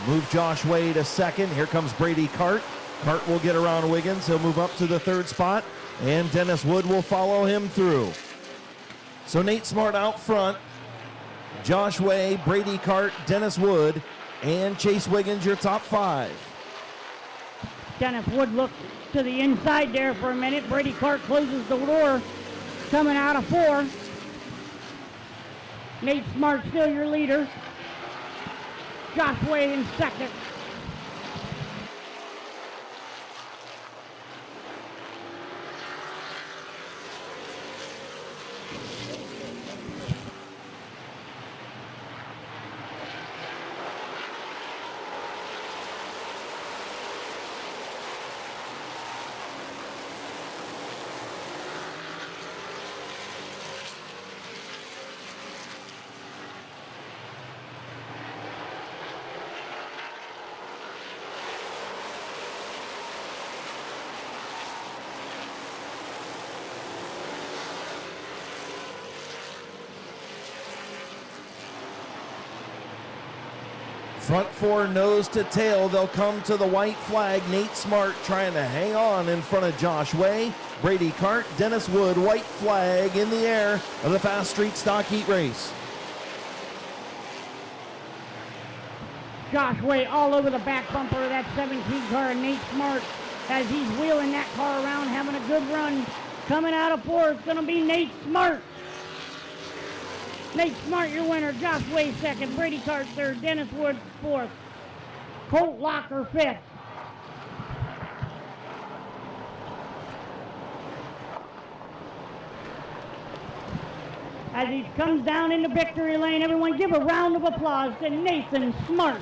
Move Josh Way to second. Here comes Brady Cart. Cart will get around Wiggins. He'll move up to the third spot, and Dennis Wood will follow him through. So Nate Smart out front. Josh Way, Brady Cart, Dennis Wood, and Chase Wiggins, your top 5. Dennis Wood looked to the inside there for a minute. Brady Cart closes the door, coming out of 4. Nate Smart still your leader. Josh Way in second. Front 4 nose to tail. They'll come to the white flag. Nate Smart trying to hang on in front of Josh Way. Brady Cart, Dennis Wood, white flag in the air of the fast street stock heat race. Josh Way all over the back bumper of that 17 car, and Nate Smart, as he's wheeling that car around, having a good run. Coming out of 4, it's going to be Nate Smart. Nate Smart, your winner. Josh Way second. Brady Cart third. Dennis Wood fourth. Colt Locker fifth. As he comes down into victory lane, everyone give a round of applause to Nathan Smart.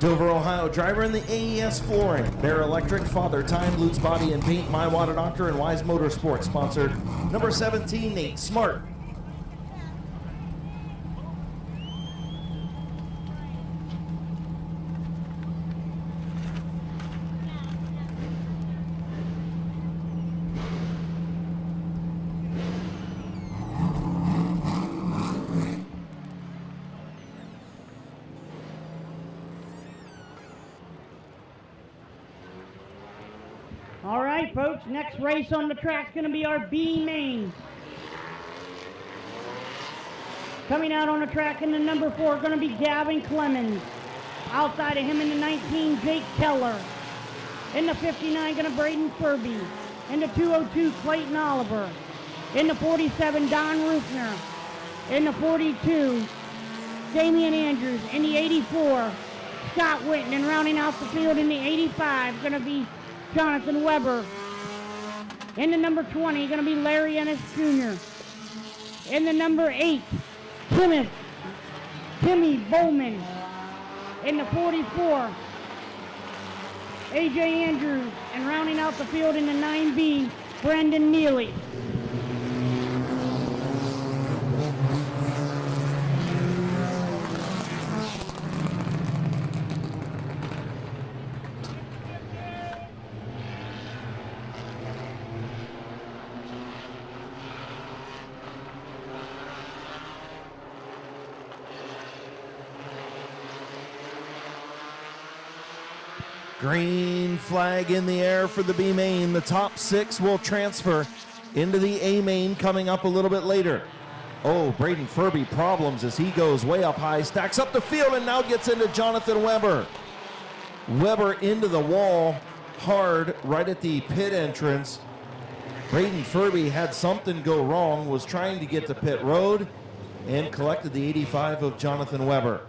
Dover, Ohio driver in the AES Flooring, Bear Electric, Father Time, Lutz Body and Paint, My Water Doctor, and Wise Motorsports sponsored. Number 17, Nate Smart. All right, folks, next race on the track is going to be our B main. Coming out on the track in the number 4 going to be Gavin Clemens. Outside of him in the 19, Jake Keller. In the 59, going to Braden Furby. In the 202, Clayton Oliver. In the 47, Don Rufner. In the 42, Damian Andrews. In the 84, Scott Witten. And rounding out the field in the 85, going to be Jonathan Weber. In the number 20, going to be Larry Ennis Jr. In the number 8, Timmy Bowman. In the 44, AJ Andrews. And rounding out the field in the 9B, Brendan Neely. Green flag in the air for the B main. The top 6 will transfer into the A main coming up a little bit later. Oh, Braden Furby problems as he goes way up high, stacks up the field, and now gets into Jonathan Weber. Weber into the wall hard right at the pit entrance. Braden Furby had something go wrong, was trying to get to pit road, and collected the 85 of Jonathan Weber.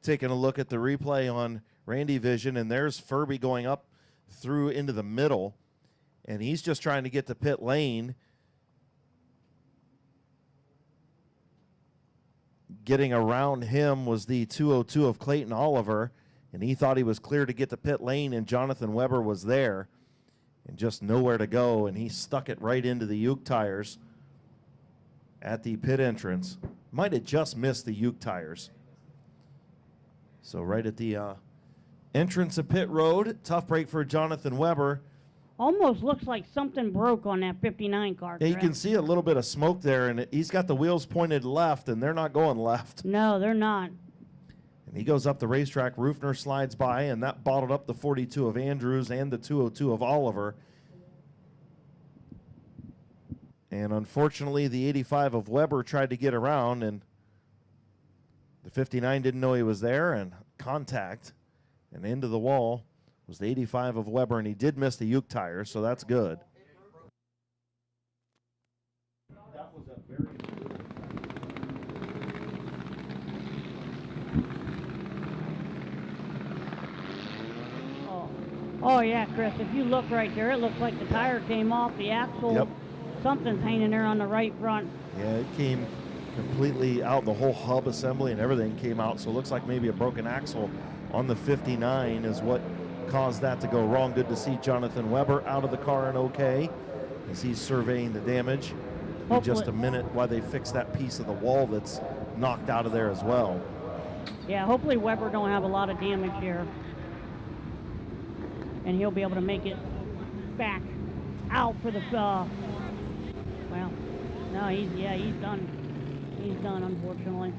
taking a look at the replay on Randy Vision, and there's Furby going up through into the middle, and he's just trying to get to pit lane. Getting around him was the 202 of Clayton Oliver, and he thought he was clear to get to pit lane, and Jonathan Weber was there and just nowhere to go, and he stuck it right into the Uke tires at the pit entrance. Might have just missed the Uke tires. So right at the entrance of pit road, tough break for Jonathan Weber. Almost looks like something broke on that 59 car. Yeah, you can see a little bit of smoke there, and he's got the wheels pointed left, and they're not going left. No, they're not. And he goes up the racetrack. Rufner slides by, and that bottled up the 42 of Andrews and the 202 of Oliver. And unfortunately, the 85 of Weber tried to get around, and the 59 didn't know he was there, and contact and into the wall was the 85 of Weber, and he did miss the Uke tire, so that's good. That was a very Oh, yeah, Chris, if you look right there, it looks like the tire came off the axle. Yep. Something's hanging there on the right front. Yeah, it came completely out. The whole hub assembly and everything came out, so it looks like maybe a broken axle on the 59 is what caused that to go wrong. Good to see Jonathan Weber out of the car and okay as he's surveying the damage. In just a minute while they fix that piece of the wall that's knocked out of there as well. Yeah, hopefully Weber don't have a lot of damage here, and he'll be able to make it back out for the well, no, he's done. He's done, unfortunately.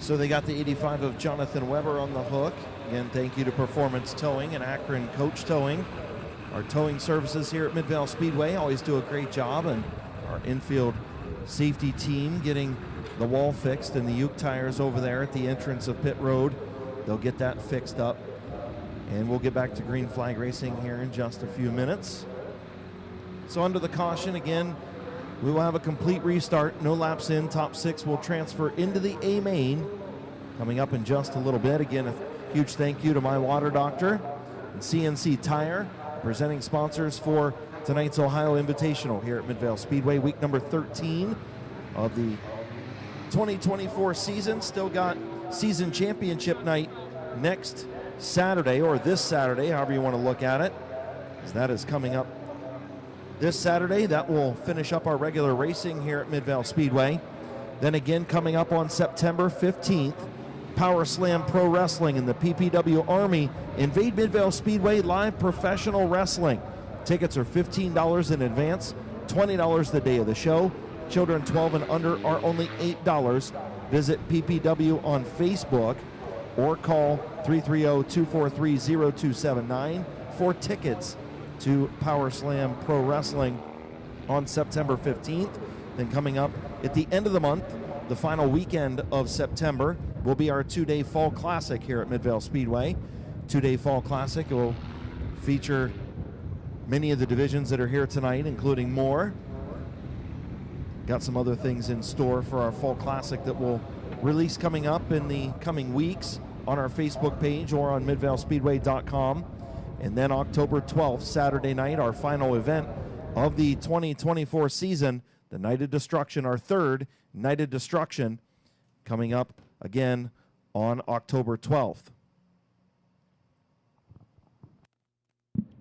So they got the 85 of Jonathan Weber on the hook. Again, thank you to Performance Towing and Akron Coach Towing. Our towing services here at Midvale Speedway always do a great job, and our infield safety team getting the wall fixed and the Uke tires over there at the entrance of pit road. They'll get that fixed up, and we'll get back to green flag racing here in just a few minutes. So under the caution, again, We will have a complete restart. No laps in. Top 6 will transfer into the A main. Coming up in just a little bit. Again, a huge thank you to My Water Doctor and CNC Tire, presenting sponsors for tonight's Ohio Invitational here at Midvale Speedway, week number 13 of the 2024 season. Still got season championship night next Saturday, or this Saturday, however you want to look at it, as that is coming up this Saturday. That will finish up our regular racing here at Midvale Speedway. Then again, coming up on September 15th, Power Slam Pro Wrestling and the PPW Army invade Midvale Speedway live professional wrestling. Tickets are $15 in advance, $20 the day of the show. Children 12 and under are only $8. Visit PPW on Facebook or call 330-243-0279 for tickets to Power Slam Pro Wrestling on September 15th. Then coming up at the end of the month, the final weekend of September, will be our 2-day Fall Classic here at Midvale Speedway. 2-day Fall Classic will feature many of the divisions that are here tonight, including more. Got some other things in store for our Fall Classic that will release coming up in the coming weeks on our Facebook page or on midvalespeedway.com. And then October 12th, Saturday night, our final event of the 2024 season, the Night of Destruction, our third Night of Destruction, coming up again on October 12th.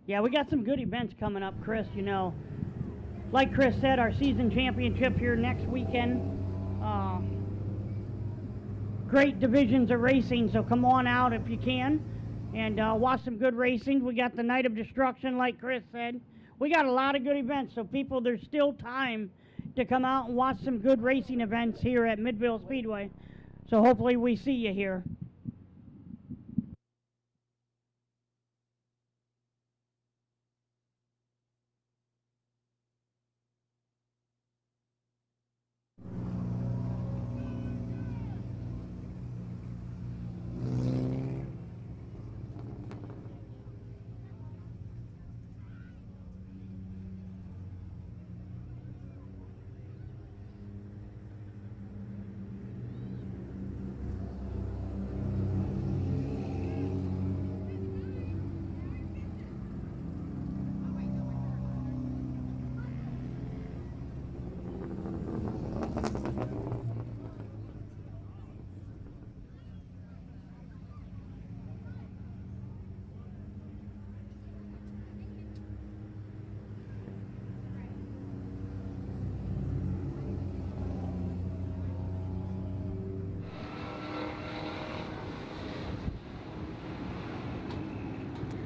Yeah, we got some good events coming up, Chris. You know, like Chris said, our season championship here next weekend. Great divisions of racing, so come on out if you can and watch some good racing. We got the Night of Destruction, like Chris said. We got a lot of good events, so people, there's still time to come out and watch some good racing events here at Midvale Speedway. So hopefully we see you here.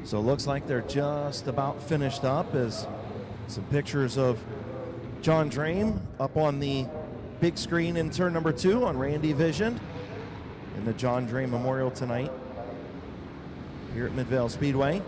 So it looks like they're just about finished up, as some pictures of John Drame up on the big screen in turn number 2 on Randy Vision in the John Drame Memorial tonight here at Midvale Speedway.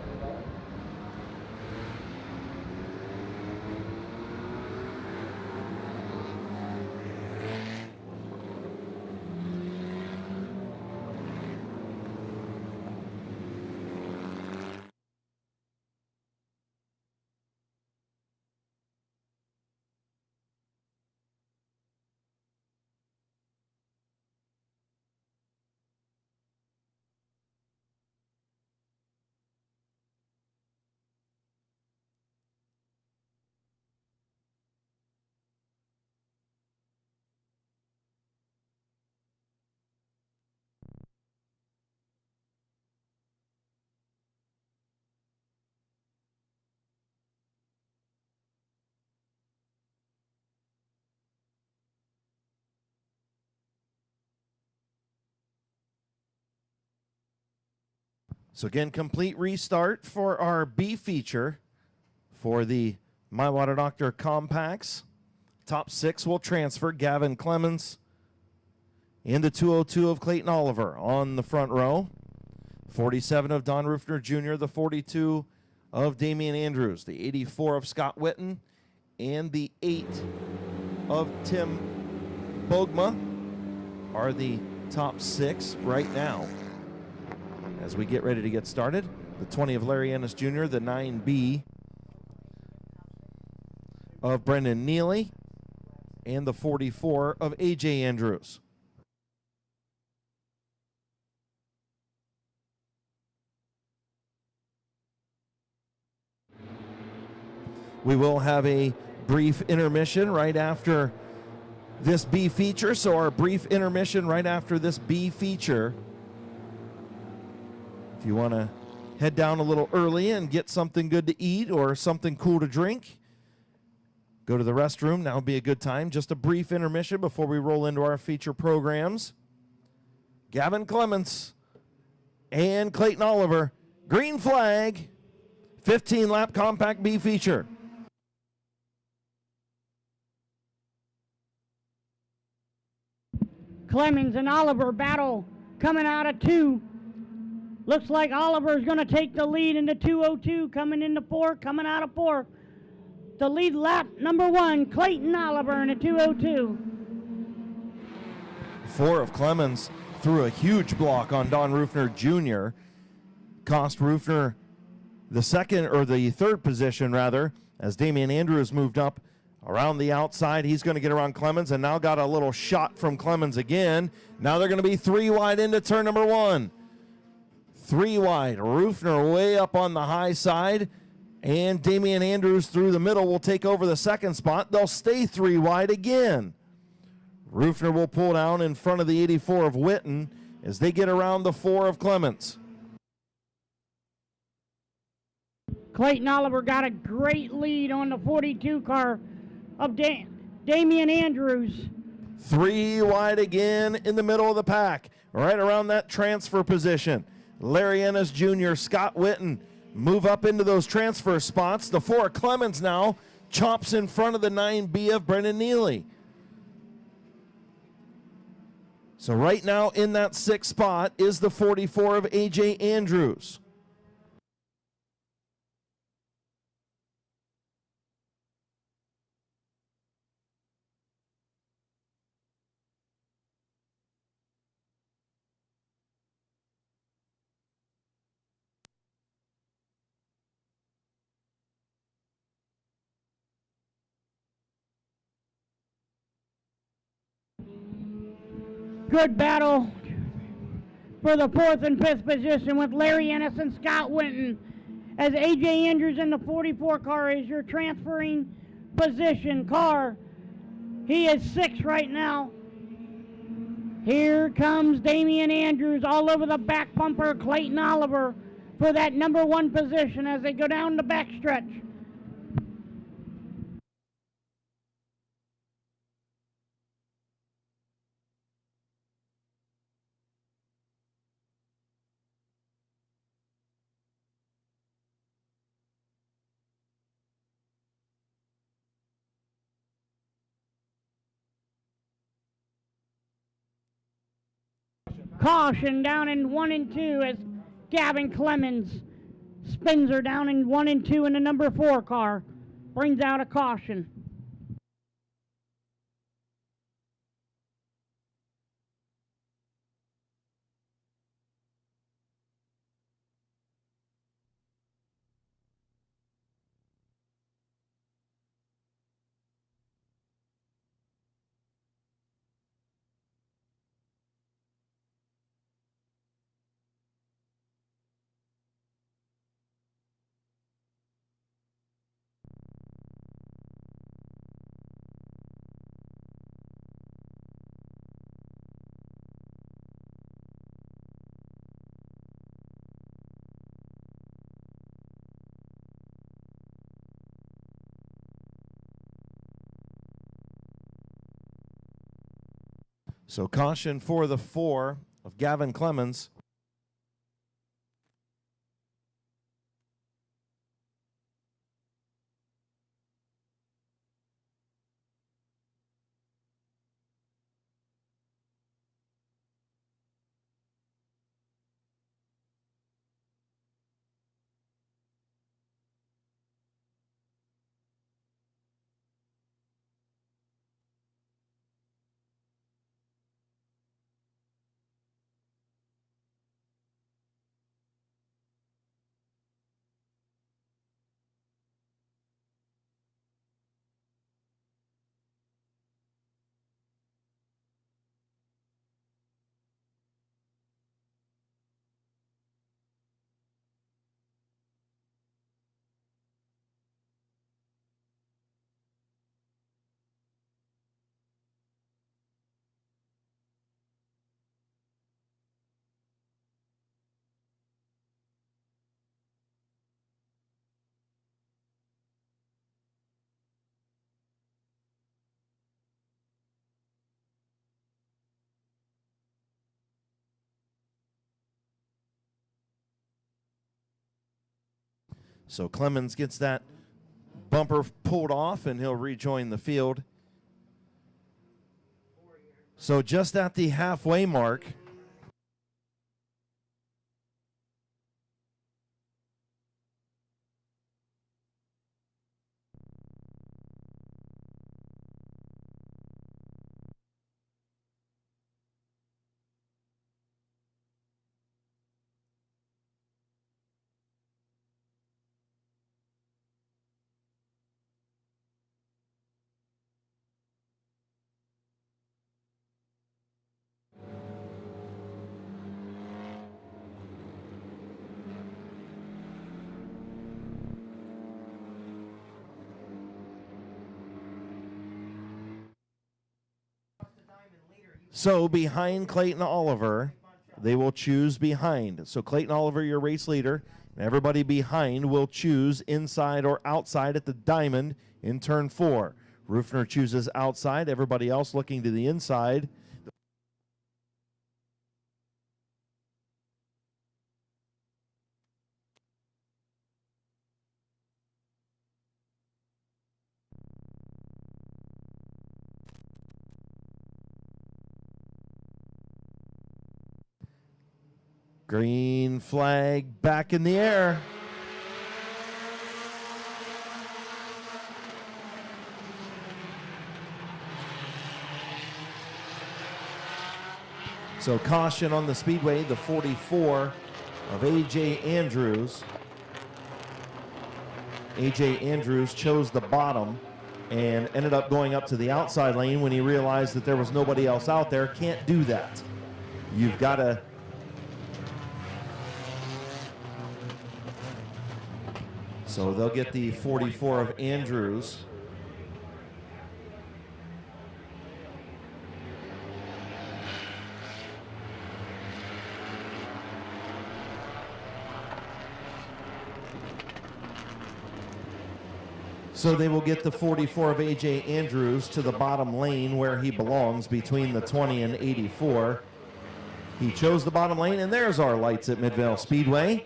So again, complete restart for our B feature for the My Water Doctor Compacts. Top 6 will transfer. Gavin Clemens in the 202 of Clayton Oliver on the front row. 47 of Don Rufner Jr., the 42 of Damian Andrews, the 84 of Scott Witten, and the 8 of Tim Bogma are the top 6 right now. As we get ready to get started, the 20 of Larry Ennis Jr., the 9B of Brendan Neely, and the 44 of A.J. Andrews. We will have a brief intermission right after this B feature. So our brief intermission right after this B feature. If you want to head down a little early and get something good to eat or something cool to drink, go to the restroom. Now would be a good time. Just a brief intermission before we roll into our feature programs. Gavin Clements and Clayton Oliver. Green flag. 15-lap compact B feature. Clemens and Oliver battle coming out of 2. Looks like Oliver's going to take the lead into 2:02, coming into 4, coming out of 4. The lead lap number 1, Clayton Oliver in a 2:02. 4 of Clemens threw a huge block on Don Rufner Jr. Cost Rufner the third position rather, as Damian Andrews moved up around the outside. He's going to get around Clemens and now got a little shot from Clemens again. Now they're going to be 3 wide into turn number 1. 3 wide. Rufner way up on the high side, and Damian Andrews through the middle will take over the second spot. They'll stay 3 wide again. Rufner will pull down in front of the 84 of Witten as they get around the 4 of Clemens. Clayton Oliver got a great lead on the 42 car of Damian Andrews. 3 wide again in the middle of the pack, right around that transfer position. Larry Ennis Jr., Scott Witten move up into those transfer spots. The 4 Clemens now chomps in front of the 9B of Brendan Neely. So right now in that 6th spot is the 44 of A.J. Andrews. Good battle for the 4th and 5th position with Larry Ennis and Scott Winton, as A.J. Andrews in the 44 car is your transferring position car. He is 6th right now. Here comes Damian Andrews all over the back bumper, Clayton Oliver for that number 1 position as they go down the backstretch. Caution down in 1 and 2 as Gavin Clemens spins her down in 1 and 2 in the number 4 car. Brings out a caution. So caution for the 4 of Gavin Clemens. So Clemens gets that bumper pulled off, and he'll rejoin the field. So just at the halfway mark, so behind Clayton Oliver, they will choose behind. So Clayton Oliver, your race leader, and everybody behind will choose inside or outside at the diamond in turn 4. Rufner chooses outside, everybody else looking to the inside. Green flag back in the air. So caution on the Speedway, the 44 of A.J. Andrews. A.J. Andrews chose the bottom and ended up going up to the outside lane when he realized that there was nobody else out there. Can't do that. You've got to... So they'll get the 44 of Andrews. So they will get the 44 of A.J. Andrews to the bottom lane where he belongs between the 20 and 84. He chose the bottom lane, and there's our lights at Midvale Speedway.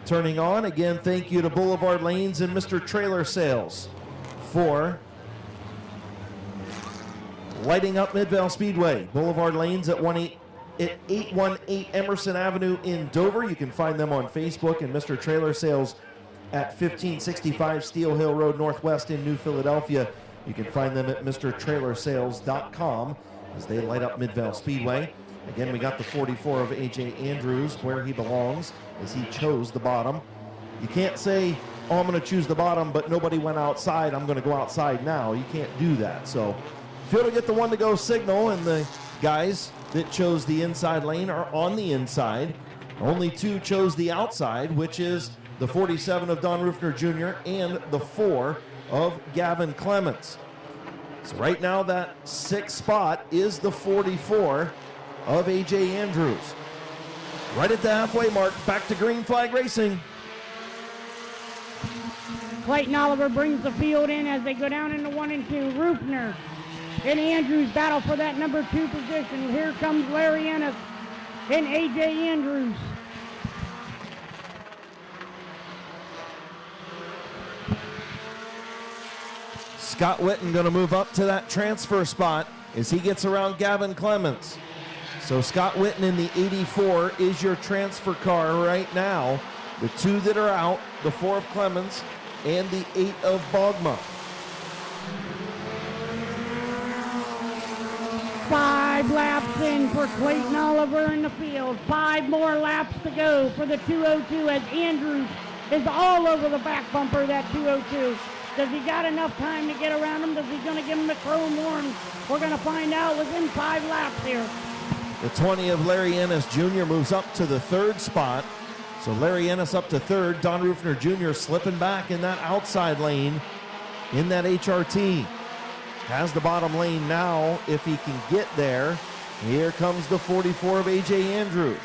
Turning on, again, thank you to Boulevard Lanes and Mr. Trailer Sales for lighting up Midvale Speedway. Boulevard Lanes at 818 Emerson Avenue in Dover. You can find them on Facebook, and Mr. Trailer Sales at 1565 Steel Hill Road Northwest in New Philadelphia. You can find them at MrTrailerSales.com as they light up Midvale Speedway. Again, we got the 44 of A.J. Andrews where he belongs as he chose the bottom. You can't say, oh, I'm going to choose the bottom, but nobody went outside. I'm going to go outside now. You can't do that. So Field will get the one to go signal, and the guys that chose the inside lane are on the inside. Only 2 chose the outside, which is the 47 of Don Rufner Jr. and the 4 of Gavin Clements. So right now that 6th spot is the 44 of A.J. Andrews. Right at the halfway mark, back to green flag racing. Clayton Oliver brings the field in as they go down into 1 and 2. Rufner and Andrews battle for that number 2 position. Here comes Larry Ennis and A.J. Andrews. Scott Witten going to move up to that transfer spot as he gets around Gavin Clements. So Scott Witten in the 84 is your transfer car right now. The 2 that are out, the 4 of Clements and the 8 of Bogma. 5 laps in for Clayton Oliver in the field. 5 more laps to go for the 202 as Andrews is all over the back bumper of that 202. Does he got enough time to get around him? Does he going to give him the chrome horn? We're going to find out within 5 laps here. The 20 of Larry Ennis Jr. moves up to the 3rd spot. So Larry Ennis up to 3rd. Don Rufner Jr. slipping back in that outside lane in that HRT. Has the bottom lane now if he can get there. Here comes the 44 of A.J. Andrews.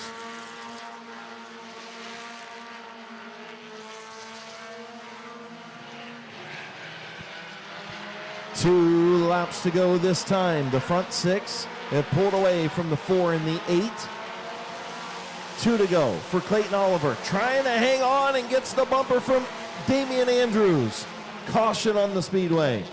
Two laps to go this time. The front 6 have pulled away from the 4 and the 8. 2 to go for Clayton Oliver. Trying to hang on and gets the bumper from Damian Andrews. Caution on the Speedway.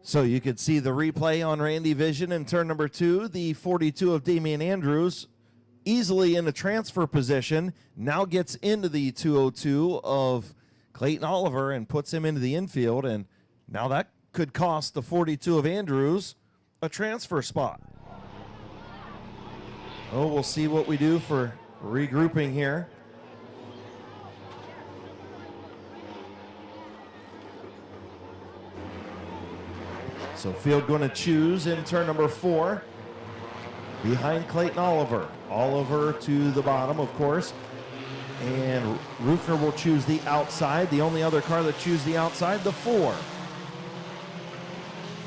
So you could see the replay on Randy Vision in turn number 2. The 42 of Damian Andrews easily in a transfer position. Now gets into the 202 of Clayton Oliver and puts him into the infield. And now that could cost the 42 of Andrews a transfer spot. Oh, we'll see what we do for regrouping here. So field going to choose in turn number 4 behind Clayton Oliver. Oliver to the bottom, of course. And Rufner will choose the outside. The only other car that choose the outside, the 4.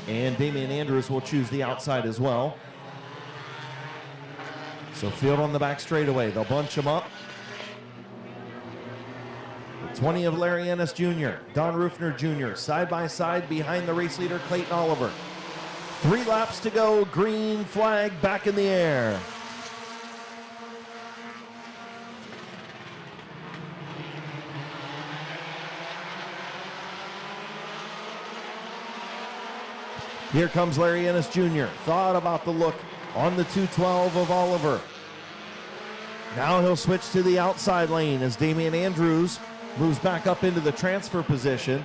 And Damian Andrews will choose the outside as well. So field on the back straightaway. They'll bunch them up. The 20 of Larry Ennis Jr., Don Rufner Jr., side by side behind the race leader Clayton Oliver. 3 laps to go, green flag back in the air. Here comes Larry Ennis Jr. Thought about the look on the 212 of Oliver. Now he'll switch to the outside lane as Damian Andrews moves back up into the transfer position.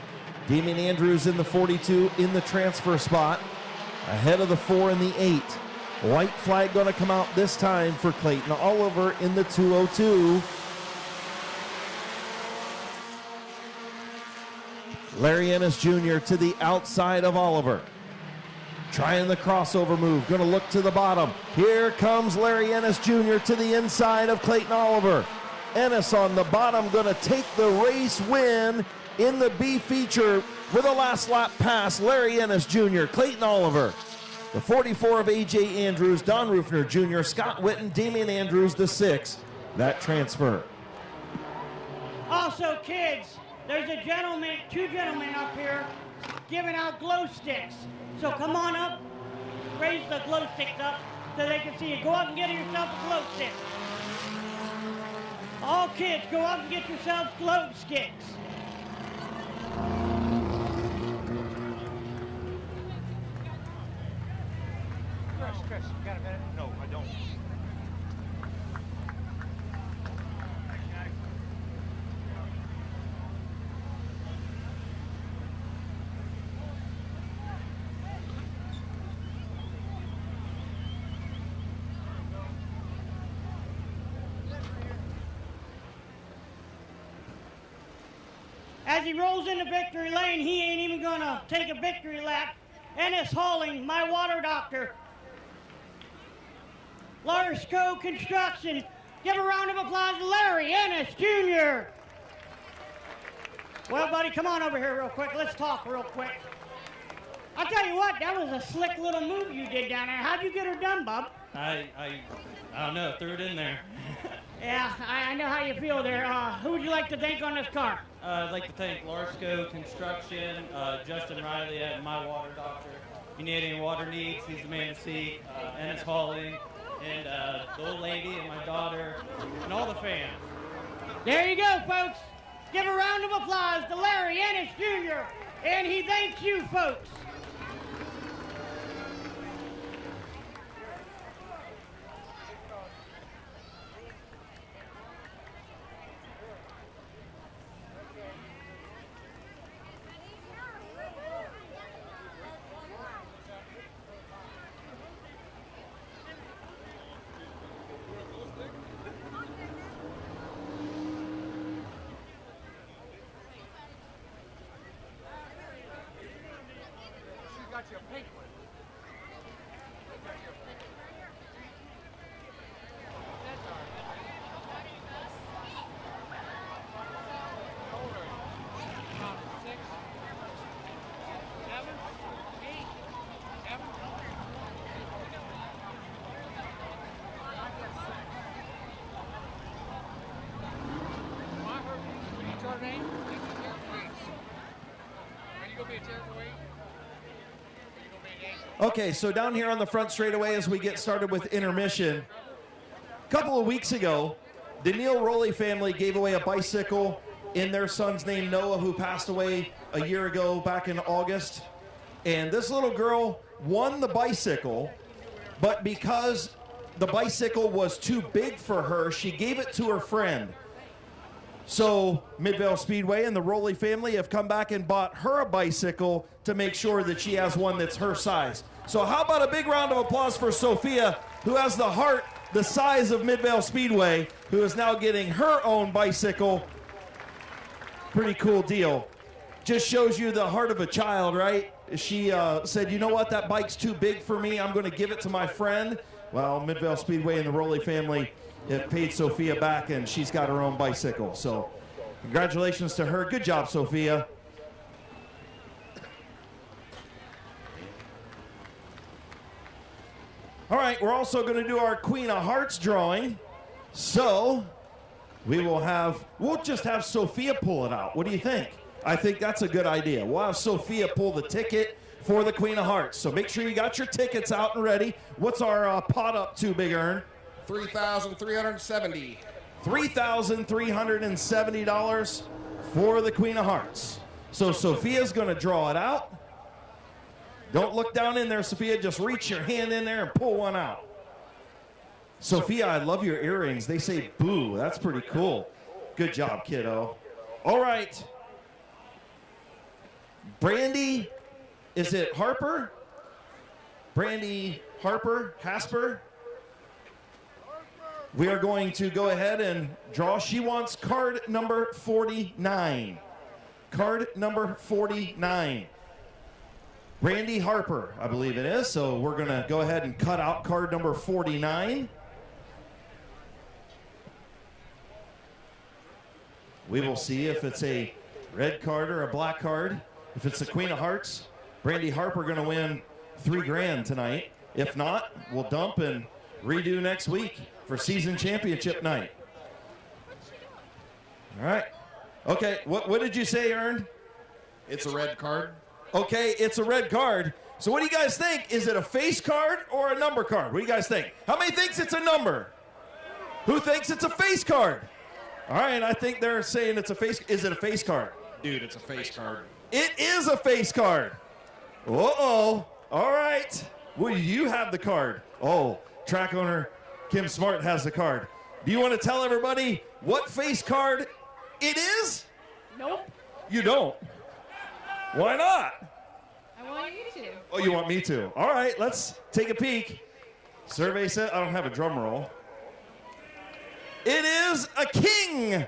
Damian Andrews in the 42 in the transfer spot, ahead of the 4 and the 8. White flag going to come out this time for Clayton Oliver in the 202. Larry Ennis Jr. to the outside of Oliver. Trying the crossover move, going to look to the bottom. Here comes Larry Ennis Jr. to the inside of Clayton Oliver. Ennis on the bottom, going to take the race win in the B feature with a last lap pass. Larry Ennis Jr., Clayton Oliver. The 44 of AJ Andrews, Don Rufner Jr., Scott Witten, Damian Andrews, the 6. That transfer. Also, kids, there's a gentleman, 2 gentlemen up here giving out glow sticks. So come on up, raise the glow sticks up so they can see you. Go up and get yourself a glow stick. All kids, go up and get yourselves glow sticks. Chris, you got a minute? No, I don't. As he rolls into victory lane, he ain't even gonna take a victory lap. Ennis Hauling, my water doctor. Larsco Construction. Give a round of applause to Larry Ennis Jr. Well, buddy, come on over here real quick. Let's talk real quick. I'll tell you what, that was a slick little move you did down there. How'd you get her done, bub? I don't know, threw it in there. Yeah, I know how you feel there. Who would you like to thank on this car? I'd like to thank Larsco Construction, Justin Riley at My Water Doctor. If you need any water needs, he's the man to see. Ennis Hauling, and the old lady and my daughter, and all the fans. There you go, folks. Give a round of applause to Larry Ennis Jr. And he thanks you, folks. Okay, so down here on the front straightaway as we get started with intermission, a couple of weeks ago, the Neil Rowley family gave away a bicycle in their son's name, Noah, who passed away a year ago back in August. And this little girl won the bicycle, but because the bicycle was too big for her, she gave it to her friend. So Midvale Speedway and the Rowley family have come back and bought her a bicycle to make sure that she has one that's her size. So how about a big round of applause for Sophia, who has the heart the size of Midvale Speedway, who is now getting her own bicycle. Pretty cool deal. Just shows you the heart of a child, right? She said, you know what, that bike's too big for me. I'm going to give it to my friend. Well, Midvale Speedway and the Rowley family have paid Sophia back, and she's got her own bicycle. So congratulations to her. Good job, Sophia. All right, we're also going to do our Queen of Hearts drawing. So we'll just have Sophia pull it out. What do you think? I think that's a good idea. We'll have Sophia pull the ticket for the Queen of Hearts. So make sure you got your tickets out and ready. What's our pot up to, Big Earn? $3,370. $3,370 for the Queen of Hearts. So Sophia's going to draw it out. Don't look down in there, Sophia. Just reach your hand in there and pull one out. Sophia, I love your earrings. They say boo. That's pretty cool. Good job, kiddo. All right. Brandy, is it Harper? Brandy Harper, Hasper? We are going to go ahead and draw. She wants card number 49. Card number 49. Brandy Harper, I believe it is. So we're going to go ahead and cut out card number 49. We will see if it's a red card or a black card. If it's the Queen of Hearts, Brandy Harper going to win $3 grand tonight. If not, we'll dump and redo next week for season championship night. All right. Okay, what did you say, Ern? It's a red card. Okay, it's a red card. So what do you guys think? Is it a face card or a number card? What do you guys think? How many thinks it's a number? Who thinks it's a face card? All right, I think they're saying it's a face. Is it a face card? Dude, it's a face card. It is a face card. Uh-oh. All right. Well, you have the card. Oh, track owner Kim Smart has the card. Do you want to tell everybody what face card it is? Nope. You don't? Why not? I want you to. Oh, you want me to? All right, let's take a peek. Survey said, I don't have a drum roll. It is a King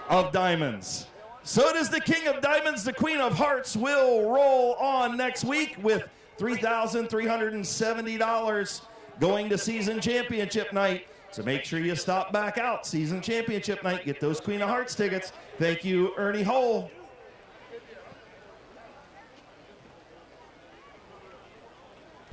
of Diamonds. So it is the King of Diamonds. The Queen of Hearts will roll on next week with $3,370 going to season championship night. So make sure you stop back out season championship night. Get those Queen of Hearts tickets. Thank you, Ernie Hole.